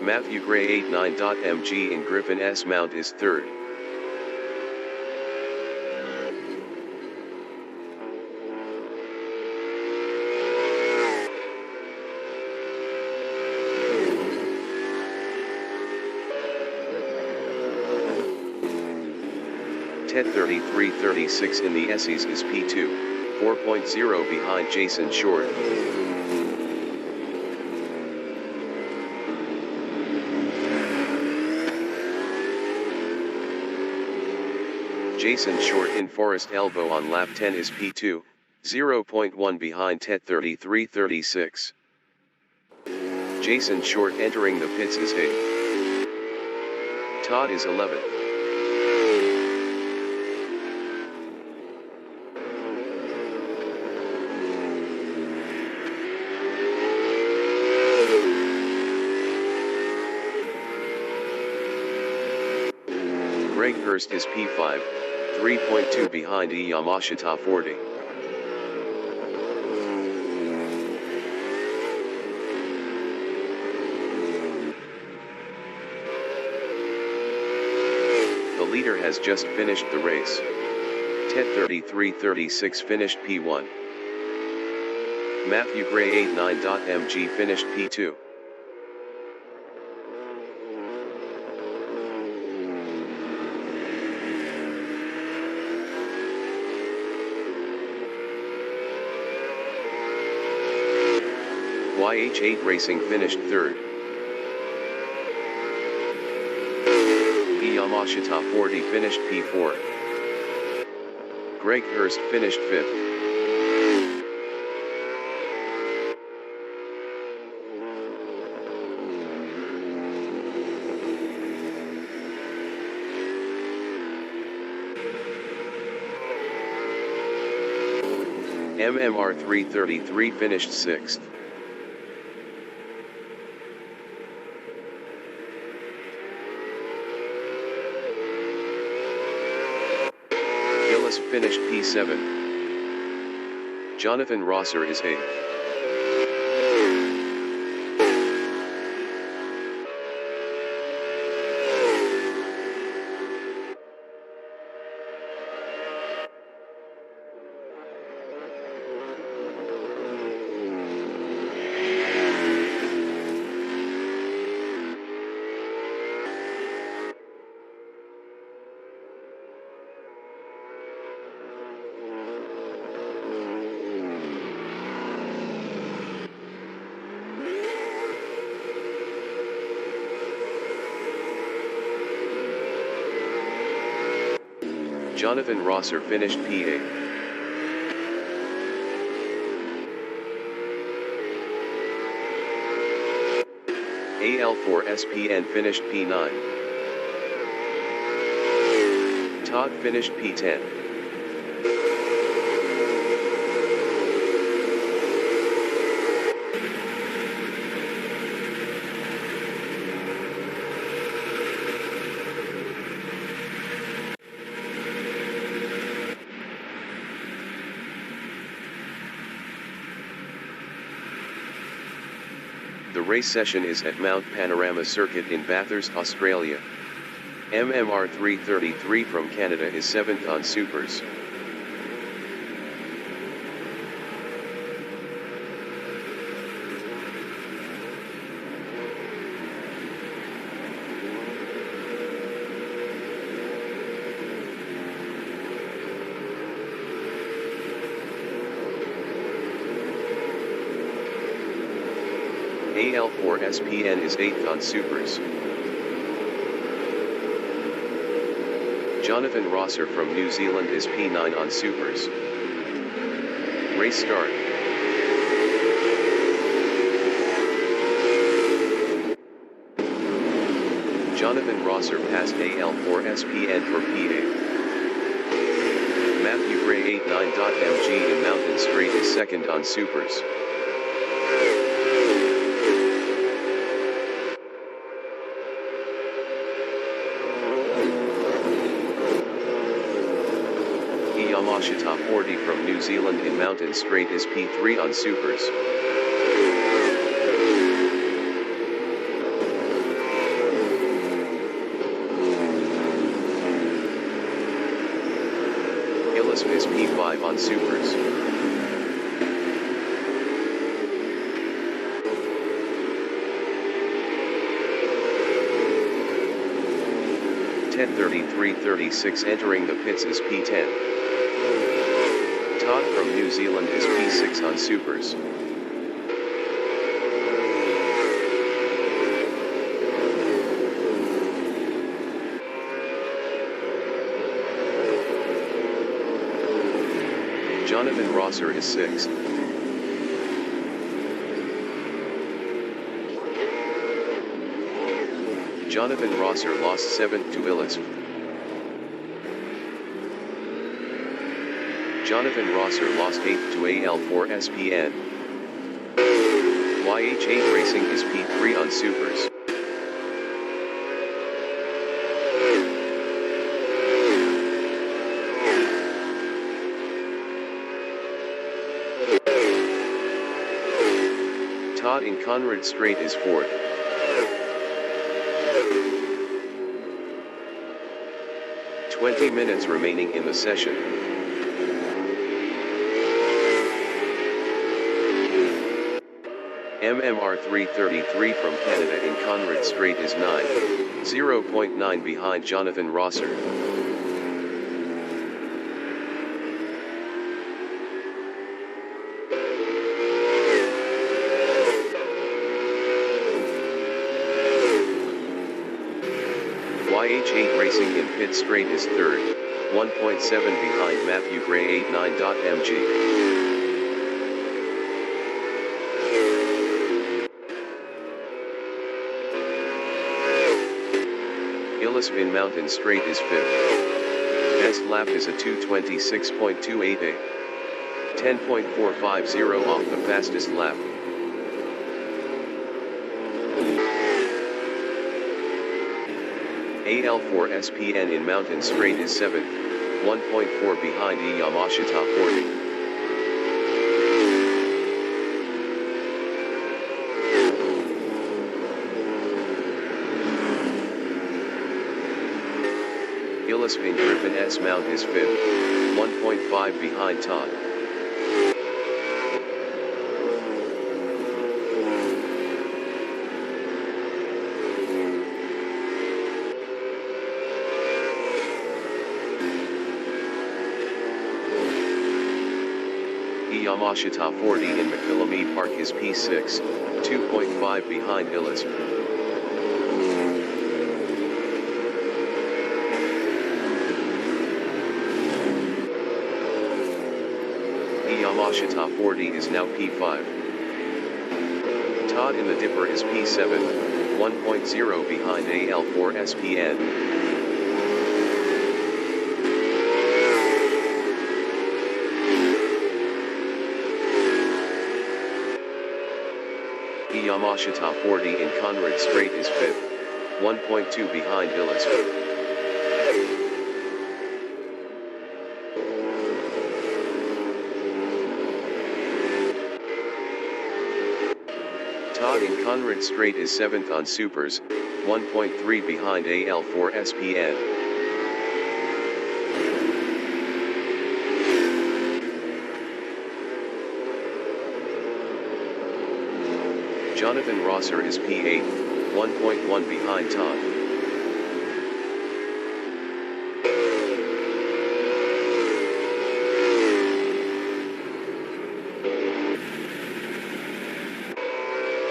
[SPEAKER 1] Matthew Gray 89.mg in Griffin S Mount is 3rd. Tet 33.36 in the Essies is P2, 4.0 behind Jason Short. Jason Short in Forest Elbow on lap 10 is P2, 0.1 behind Tet 33.36. Jason Short entering the pits is 8th. Todd is 11th. Greg Bathurst is P5, 3.2 behind Yamashita 40. The leader has just finished the race. Ted 33.36 finished P1. Matthew Gray 89.mg finished P2. YH8 Racing finished third. Yamashita 40 finished P4. Greg Hurst finished fifth. MMR 333 finished sixth. Finished P7. Jonathan Rosser is 8th. Jonathan Rosser finished P8. AL4SPN finished P9. Todd finished P10. The race session is at Mount Panorama Circuit in Bathurst, Australia. MMR 333 from Canada is 7th on Supers. AL4SPN is 8th on Supers. Jonathan Rosser from New Zealand is P9 on Supers. Race start. Jonathan Rosser passed AL4SPN for P8. Matthew Gray 89.mg in Mountain Straight is 2nd on Supers. Yamashita 40 from New Zealand in Mountain Straight is P3 on Supers. Illism is P5 on Supers. Ted 33.36 entering the pits is P10. Todd from New Zealand is P6 on Supers. Jonathan Rosser is 6th. Jonathan Rosser lost 7th to Illism. Jonathan Rosser lost 8th to AL4SPN. YH8 Racing is P3 on Supers. Todd in Conrad Straight is fourth. "20 minutes remaining in the session. MMR 333 from Canada in Conrad Straight is 0.9 behind Jonathan Rosser. YH8 Racing in Pit Straight is third, 1.7 behind Matthew Gray 89.mg. Illispin Mountain Straight is fifth. Best lap is a 2:26.28. 10.450 off the fastest lap. AL4 SPN in Mountain Straight is 7th, 1.4 behind Yamashita 40. Illispin Griffin S Mount is 5th, 1.5 behind Todd. Yamashita 40 in McPhillamy Park is P6, 2.5 behind Illispin. Yamashita 40 is now P5. Todd in the Dipper is P7, 1.0 behind AL4 SPN. Yamashita 40 in Conrad Straight is 5th, 1.2 behind Illispin. Todd in Conrad Straight is 7th on Supers, 1.3 behind AL4 SPN. Jonathan Rosser is P8, 1.1 behind Todd.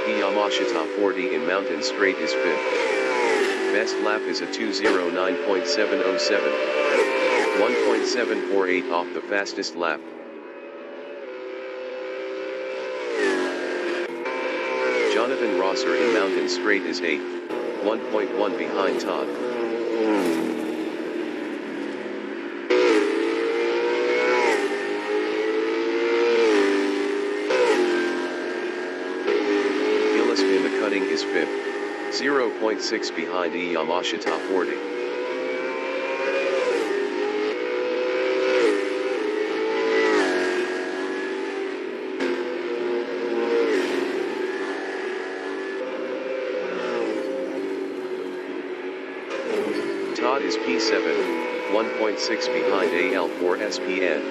[SPEAKER 1] Yamashita 40 in Mountain Straight is 5th. Best lap is a 2:09.707, 1.748 off the fastest lap. Jonathan Rosser in Mountain Straight is 8th, 1.1 behind Todd. Illispin the Cutting is 5th, 0.6 behind Yamashita 40. Todd is P7, 1.6 behind AL4 SPN.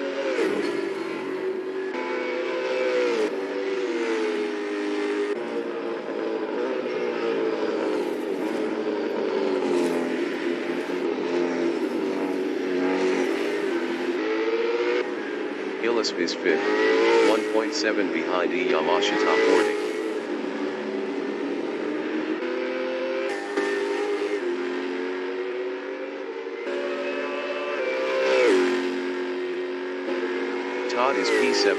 [SPEAKER 1] Illispin is 5th, 1.7 behind Yamashita 40. Todd is P7,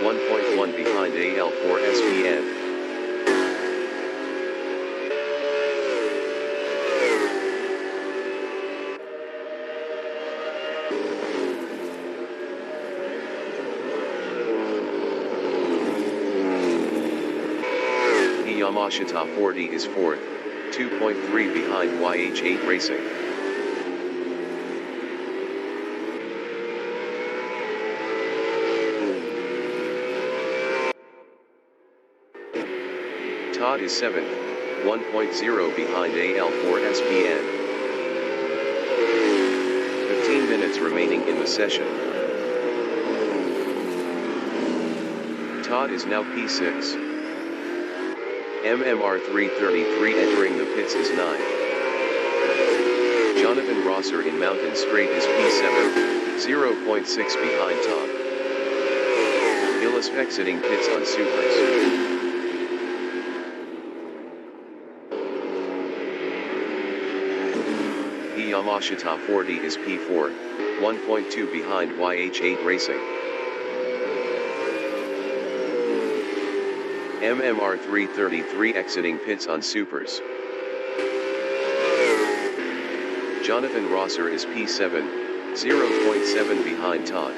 [SPEAKER 1] 1.1 behind AL4 SPN. Yamashita 40 is 4th, 2.3 behind YH8 Racing. Todd is 7th, 1.0 behind AL4SPN. 15 minutes remaining in the session. Todd is now P6. MMR 333 entering the pits is 9. Jonathan Rosser in Mountain Straight is P7, 0.6 behind Todd. Gillis exiting pits on Supers. Yamashita 40 is P4, 1.2 behind YH8 Racing. MMR 333 exiting pits on Supers. Jonathan Rosser is P7, 0.7 behind Todd.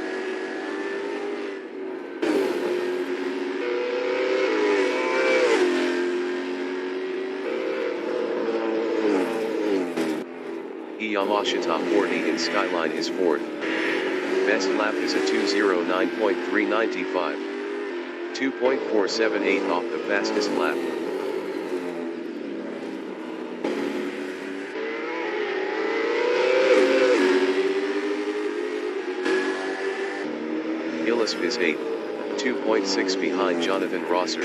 [SPEAKER 1] Yamashita 40 in Skyline is 4th. Best lap is a 209.395. 2.478 off the fastest lap. Gillis is 8th, 2.6 behind Jonathan Rosser.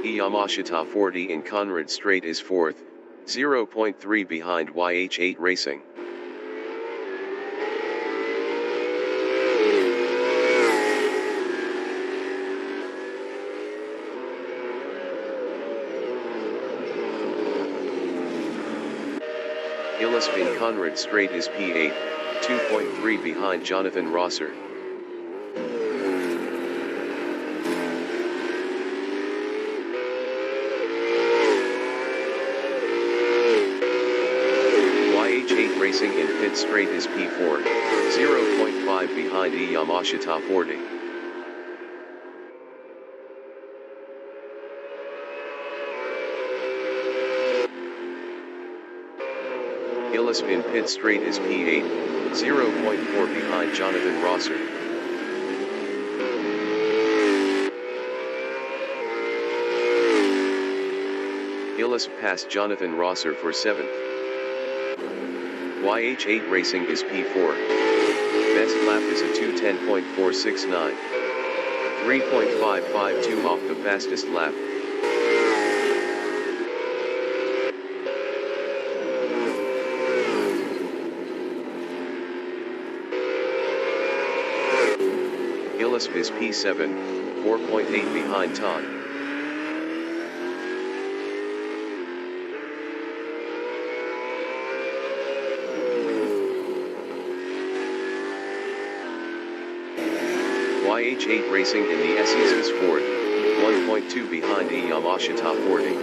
[SPEAKER 1] Yamashita 40 in Conrad Straight is 4th, 0.3 behind YH8 Racing. Gillis in Conrad Straight is P8, 2.3 behind Jonathan Rosser. Racing in Pit Straight is P4, 0.5 behind Yamashita 40. Gillis in Pit Straight is P8, 0.4 behind Jonathan Rosser. Gillis passed Jonathan Rosser for 7th. YH8 Racing is P4. Best lap is a 2:10.469. 3.552 off the fastest lap. Gillis is P7, 4.8 behind Todd. YH8 Racing in the SEs is 4th, 1.2 behind Yamashita 40.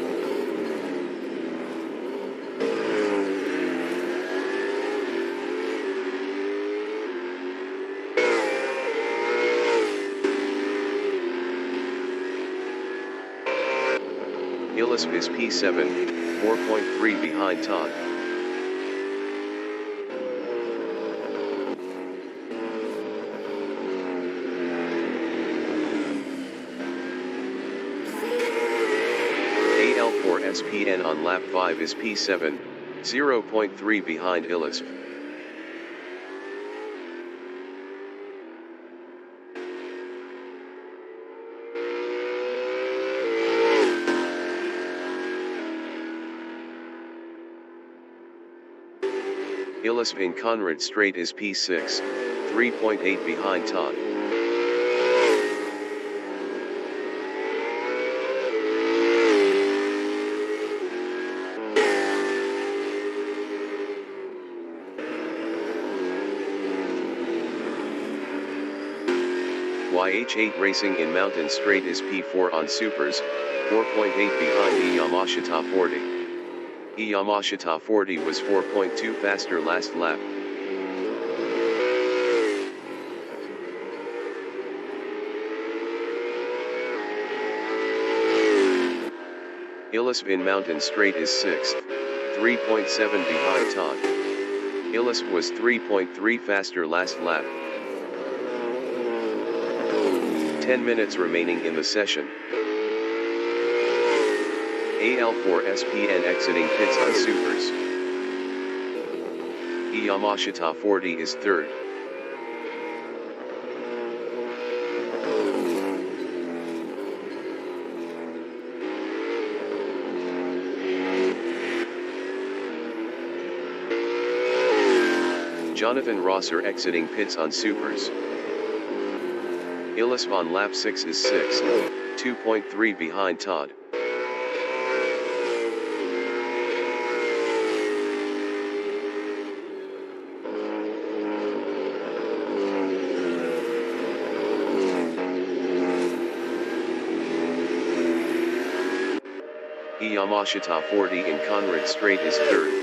[SPEAKER 1] Gillis is P7, 4.3 behind Todd. SPN on lap 5 is P7, 0.3 behind Illisp. Illisp in Conrad Straight is P6, 3.8 behind Todd. YH8 Racing in Mountain Straight is P4 on Supers, 4.8 behind Yamashita 40. Yamashita 40 was 4.2 faster last lap. Illisp in Mountain Straight is 6th, 3.7 behind Todd. Illis was 3.3 faster last lap. 10 minutes remaining in the session. AL4SPN exiting pits on Supers. Yamashita 40 is third. Jonathan Rosser exiting pits on Supers. Illis on lap 6 is 6th, 2.3 behind Todd. Yamashita 40 in Conrad Straight is third.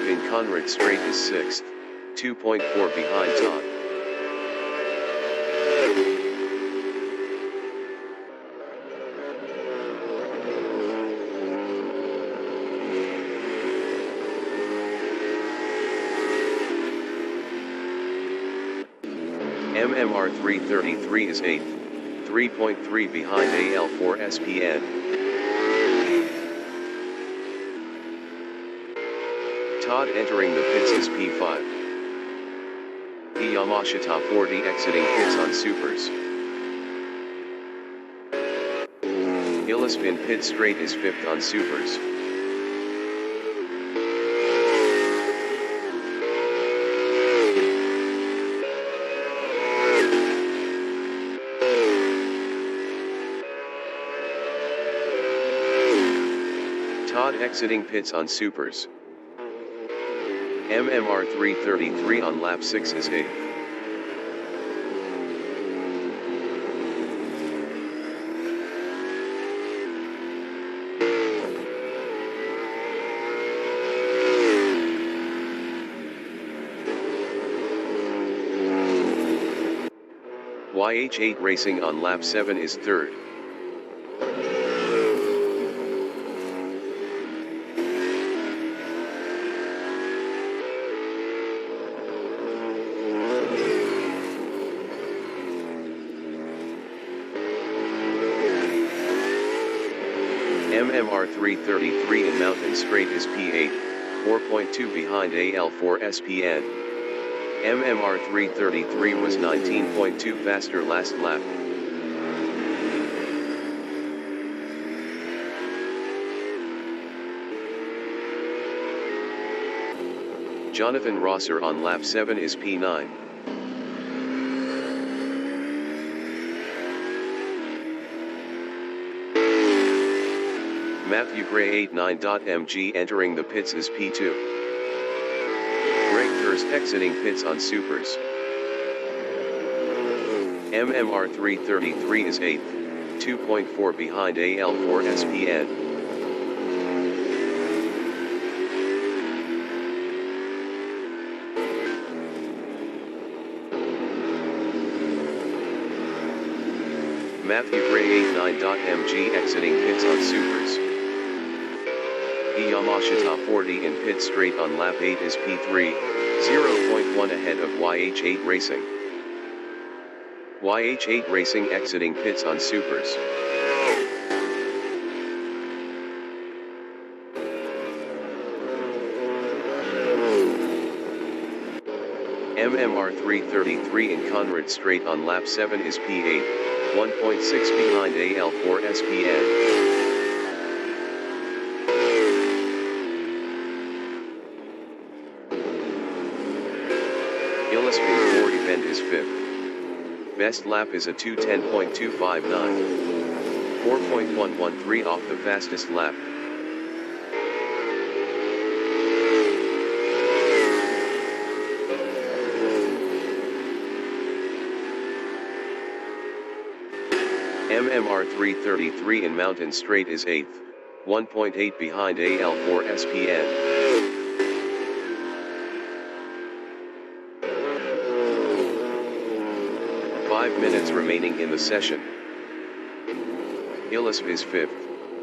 [SPEAKER 1] In Conrad Straight is 6th, 2.4 behind Todd. MMR 333 is 8th, 3.3 behind AL4SPN. Todd entering the pits is P5. Yamashita 40 exiting pits on Supers. Illis in pit straight is 5th on Supers. Todd exiting pits on Supers. MMR 333 on lap 6 is 8th. YH8 Racing on lap 7 is 3rd. MMR 333 in Mountain Straight is P8, 4.2 behind AL4SPN. MMR 333 was 19.2 faster last lap. Jonathan Rosser on lap 7 is P9. Matthew Gray 89.mg entering the pits is P2. Greg Durst exiting pits on Supers. MMR 333 is 8th, 2.4 behind AL4SPN. Matthew Gray 89.mg exiting pits on Supers. Yamashita 40 in pit straight on lap 8 is P3, 0.1 ahead of YH8 Racing. YH8 Racing exiting pits on Supers. MMR 333 in Conrad Straight on lap 7 is P8, 1.6 behind AL4SPN. Event is 5th. Best lap is a 2:10.259. 4.113 off the fastest lap. MMR 333 in Mountain Straight is 8th, 1.8 behind AL4 SPN. 5 minutes remaining in the session. Illusv is 5th,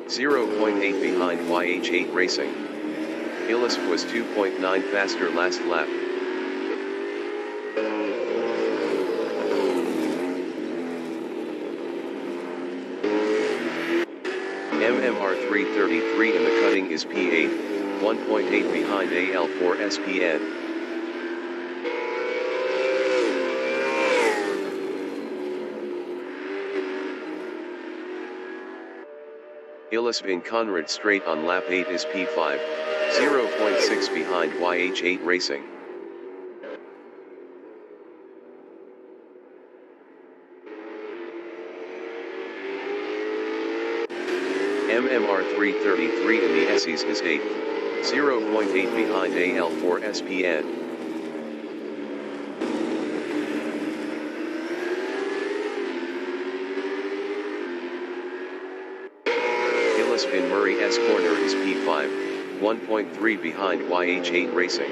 [SPEAKER 1] 0.8 behind YH8 Racing. Illusv was 2.9 faster last lap. MMR 333 in the cutting is P8, 1.8 behind AL4 SPN. Illusv in Conrad Straight on lap 8 is P5, 0.6 behind YH8 Racing. MMR 333 in the SEs is 8th, 0.8 behind AL4 SPN. Illusv in Murray S corner is P5, 1.3 behind YH8 Racing.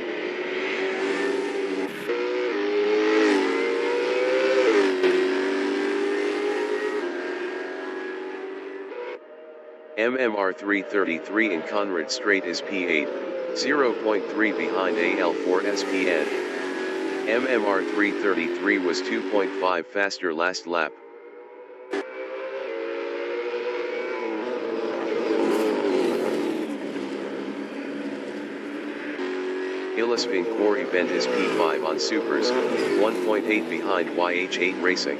[SPEAKER 1] MMR 333 in Conrad Straight is P8, 0.3 behind AL4 SPN. MMR 333 was 2.5 faster last lap. Illusv in core event is P5 on Supers, 1.8 behind YH8 Racing.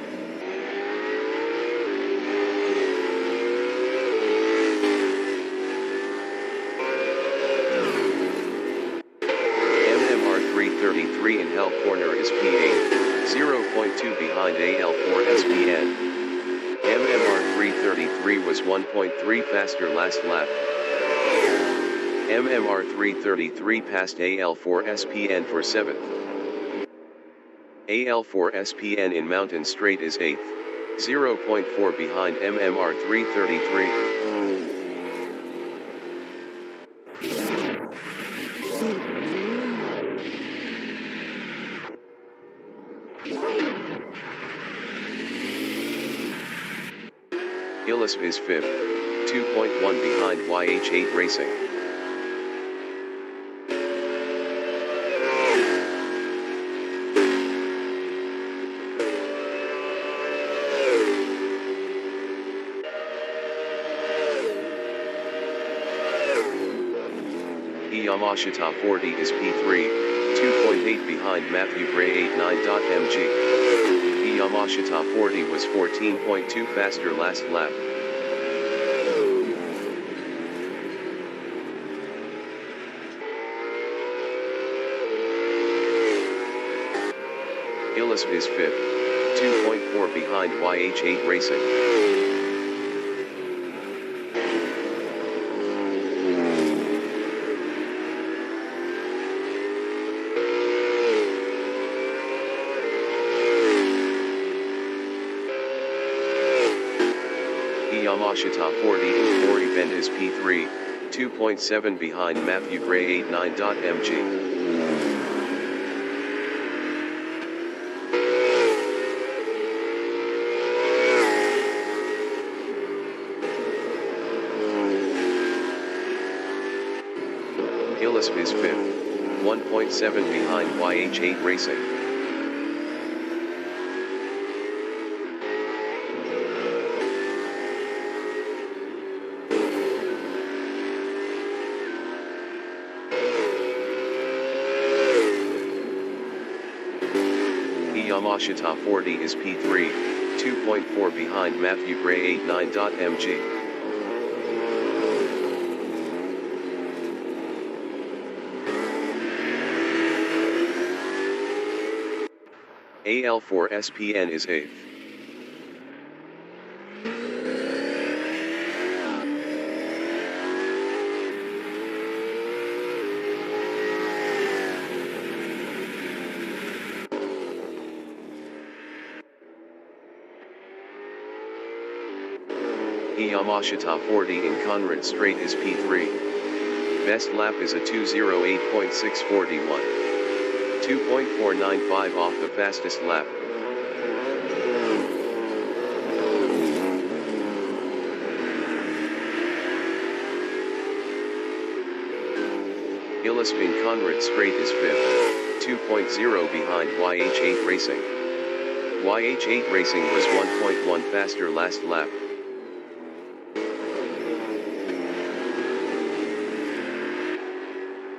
[SPEAKER 1] MMR 333 in Hell corner is P8, 0.2 behind AL4 SPN. MMR 333 was 1.3 faster last lap. MMR 333 passed AL4 SPN for 7th. AL4 SPN in Mountain Straight is 8th, 0.4 behind MMR 333. Illusv is 5th, 2.1 behind YH8 Racing. Yamashita 40 is P3, 2.8 behind Matthew Gray 89.mg. Yamashita 40 was 14.2 faster last lap. Illusv is 5th, 2.4 behind YH8 Racing. Yamashita 40 in core event is P3, 2.7 behind Matthew Gray 89.mg. Illusv is 5th, 1.7 behind YH8 Racing. Yamashita 40 is P3, 2.4 behind Matthew Gray 89.mg. AL4 SPN is 8th. Yamashita 40 in Conrad Straight is P3. Best lap is a 2:08.641. 2.495 off the fastest lap. Illispin Conrad Straight is 5th, 2.0 behind YH8 Racing. YH8 Racing was 1.1 faster last lap.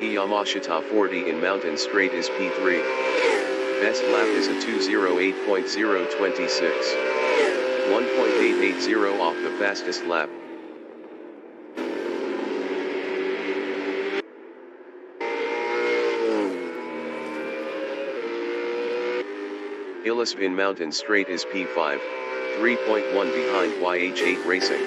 [SPEAKER 1] Yamashita 40 in Mountain Straight is P3. Best lap is a 2:08.026. 1.880 off the fastest lap. Illispin Mountain Straight is P5, 3.1 behind YH8 Racing.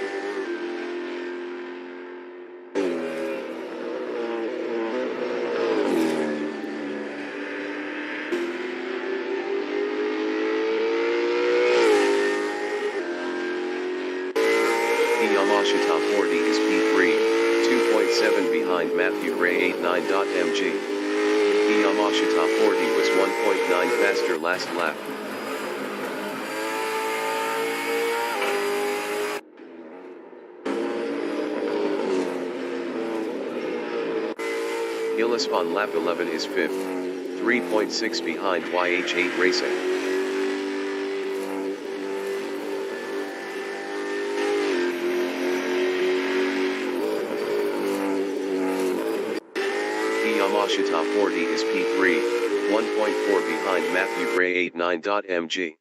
[SPEAKER 1] Yamashita 40 is P3, 2.7 behind Matthew Gray 89.mg. Yamashita 40 was 1.9 faster last lap. Illispin lap 11 is 5th, 3.6 behind YH8 Racing. Yamashita 40 is P3, 1.4 behind Matthew Gray 89.mg.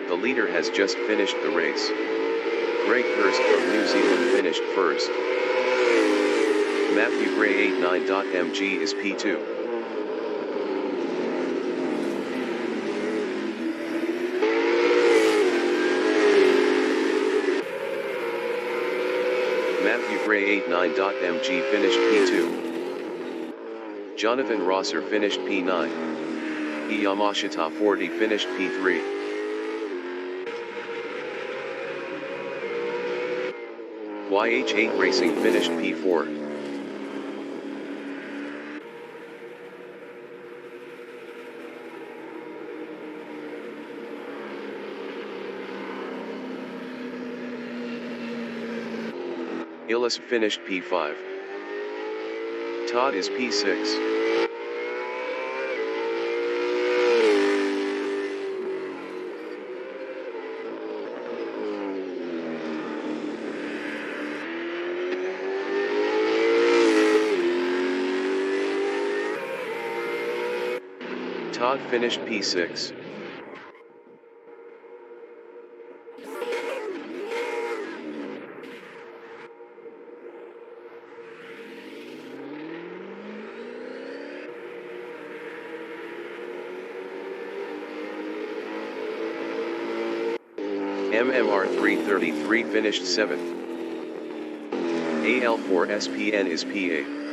[SPEAKER 1] The leader has just finished the race. Greg Hurst from New Zealand finished first. Matthew Gray 89.mg is P2. Matthew Gray 89.mg finished P2. Jonathan Rosser finished P9. Yamashita 40 finished P3. YH8 Racing finished P4. Illis finished P5. Todd is P6. Todd finished P6. MMR 333 finished 7th. AL4 SPN is P8.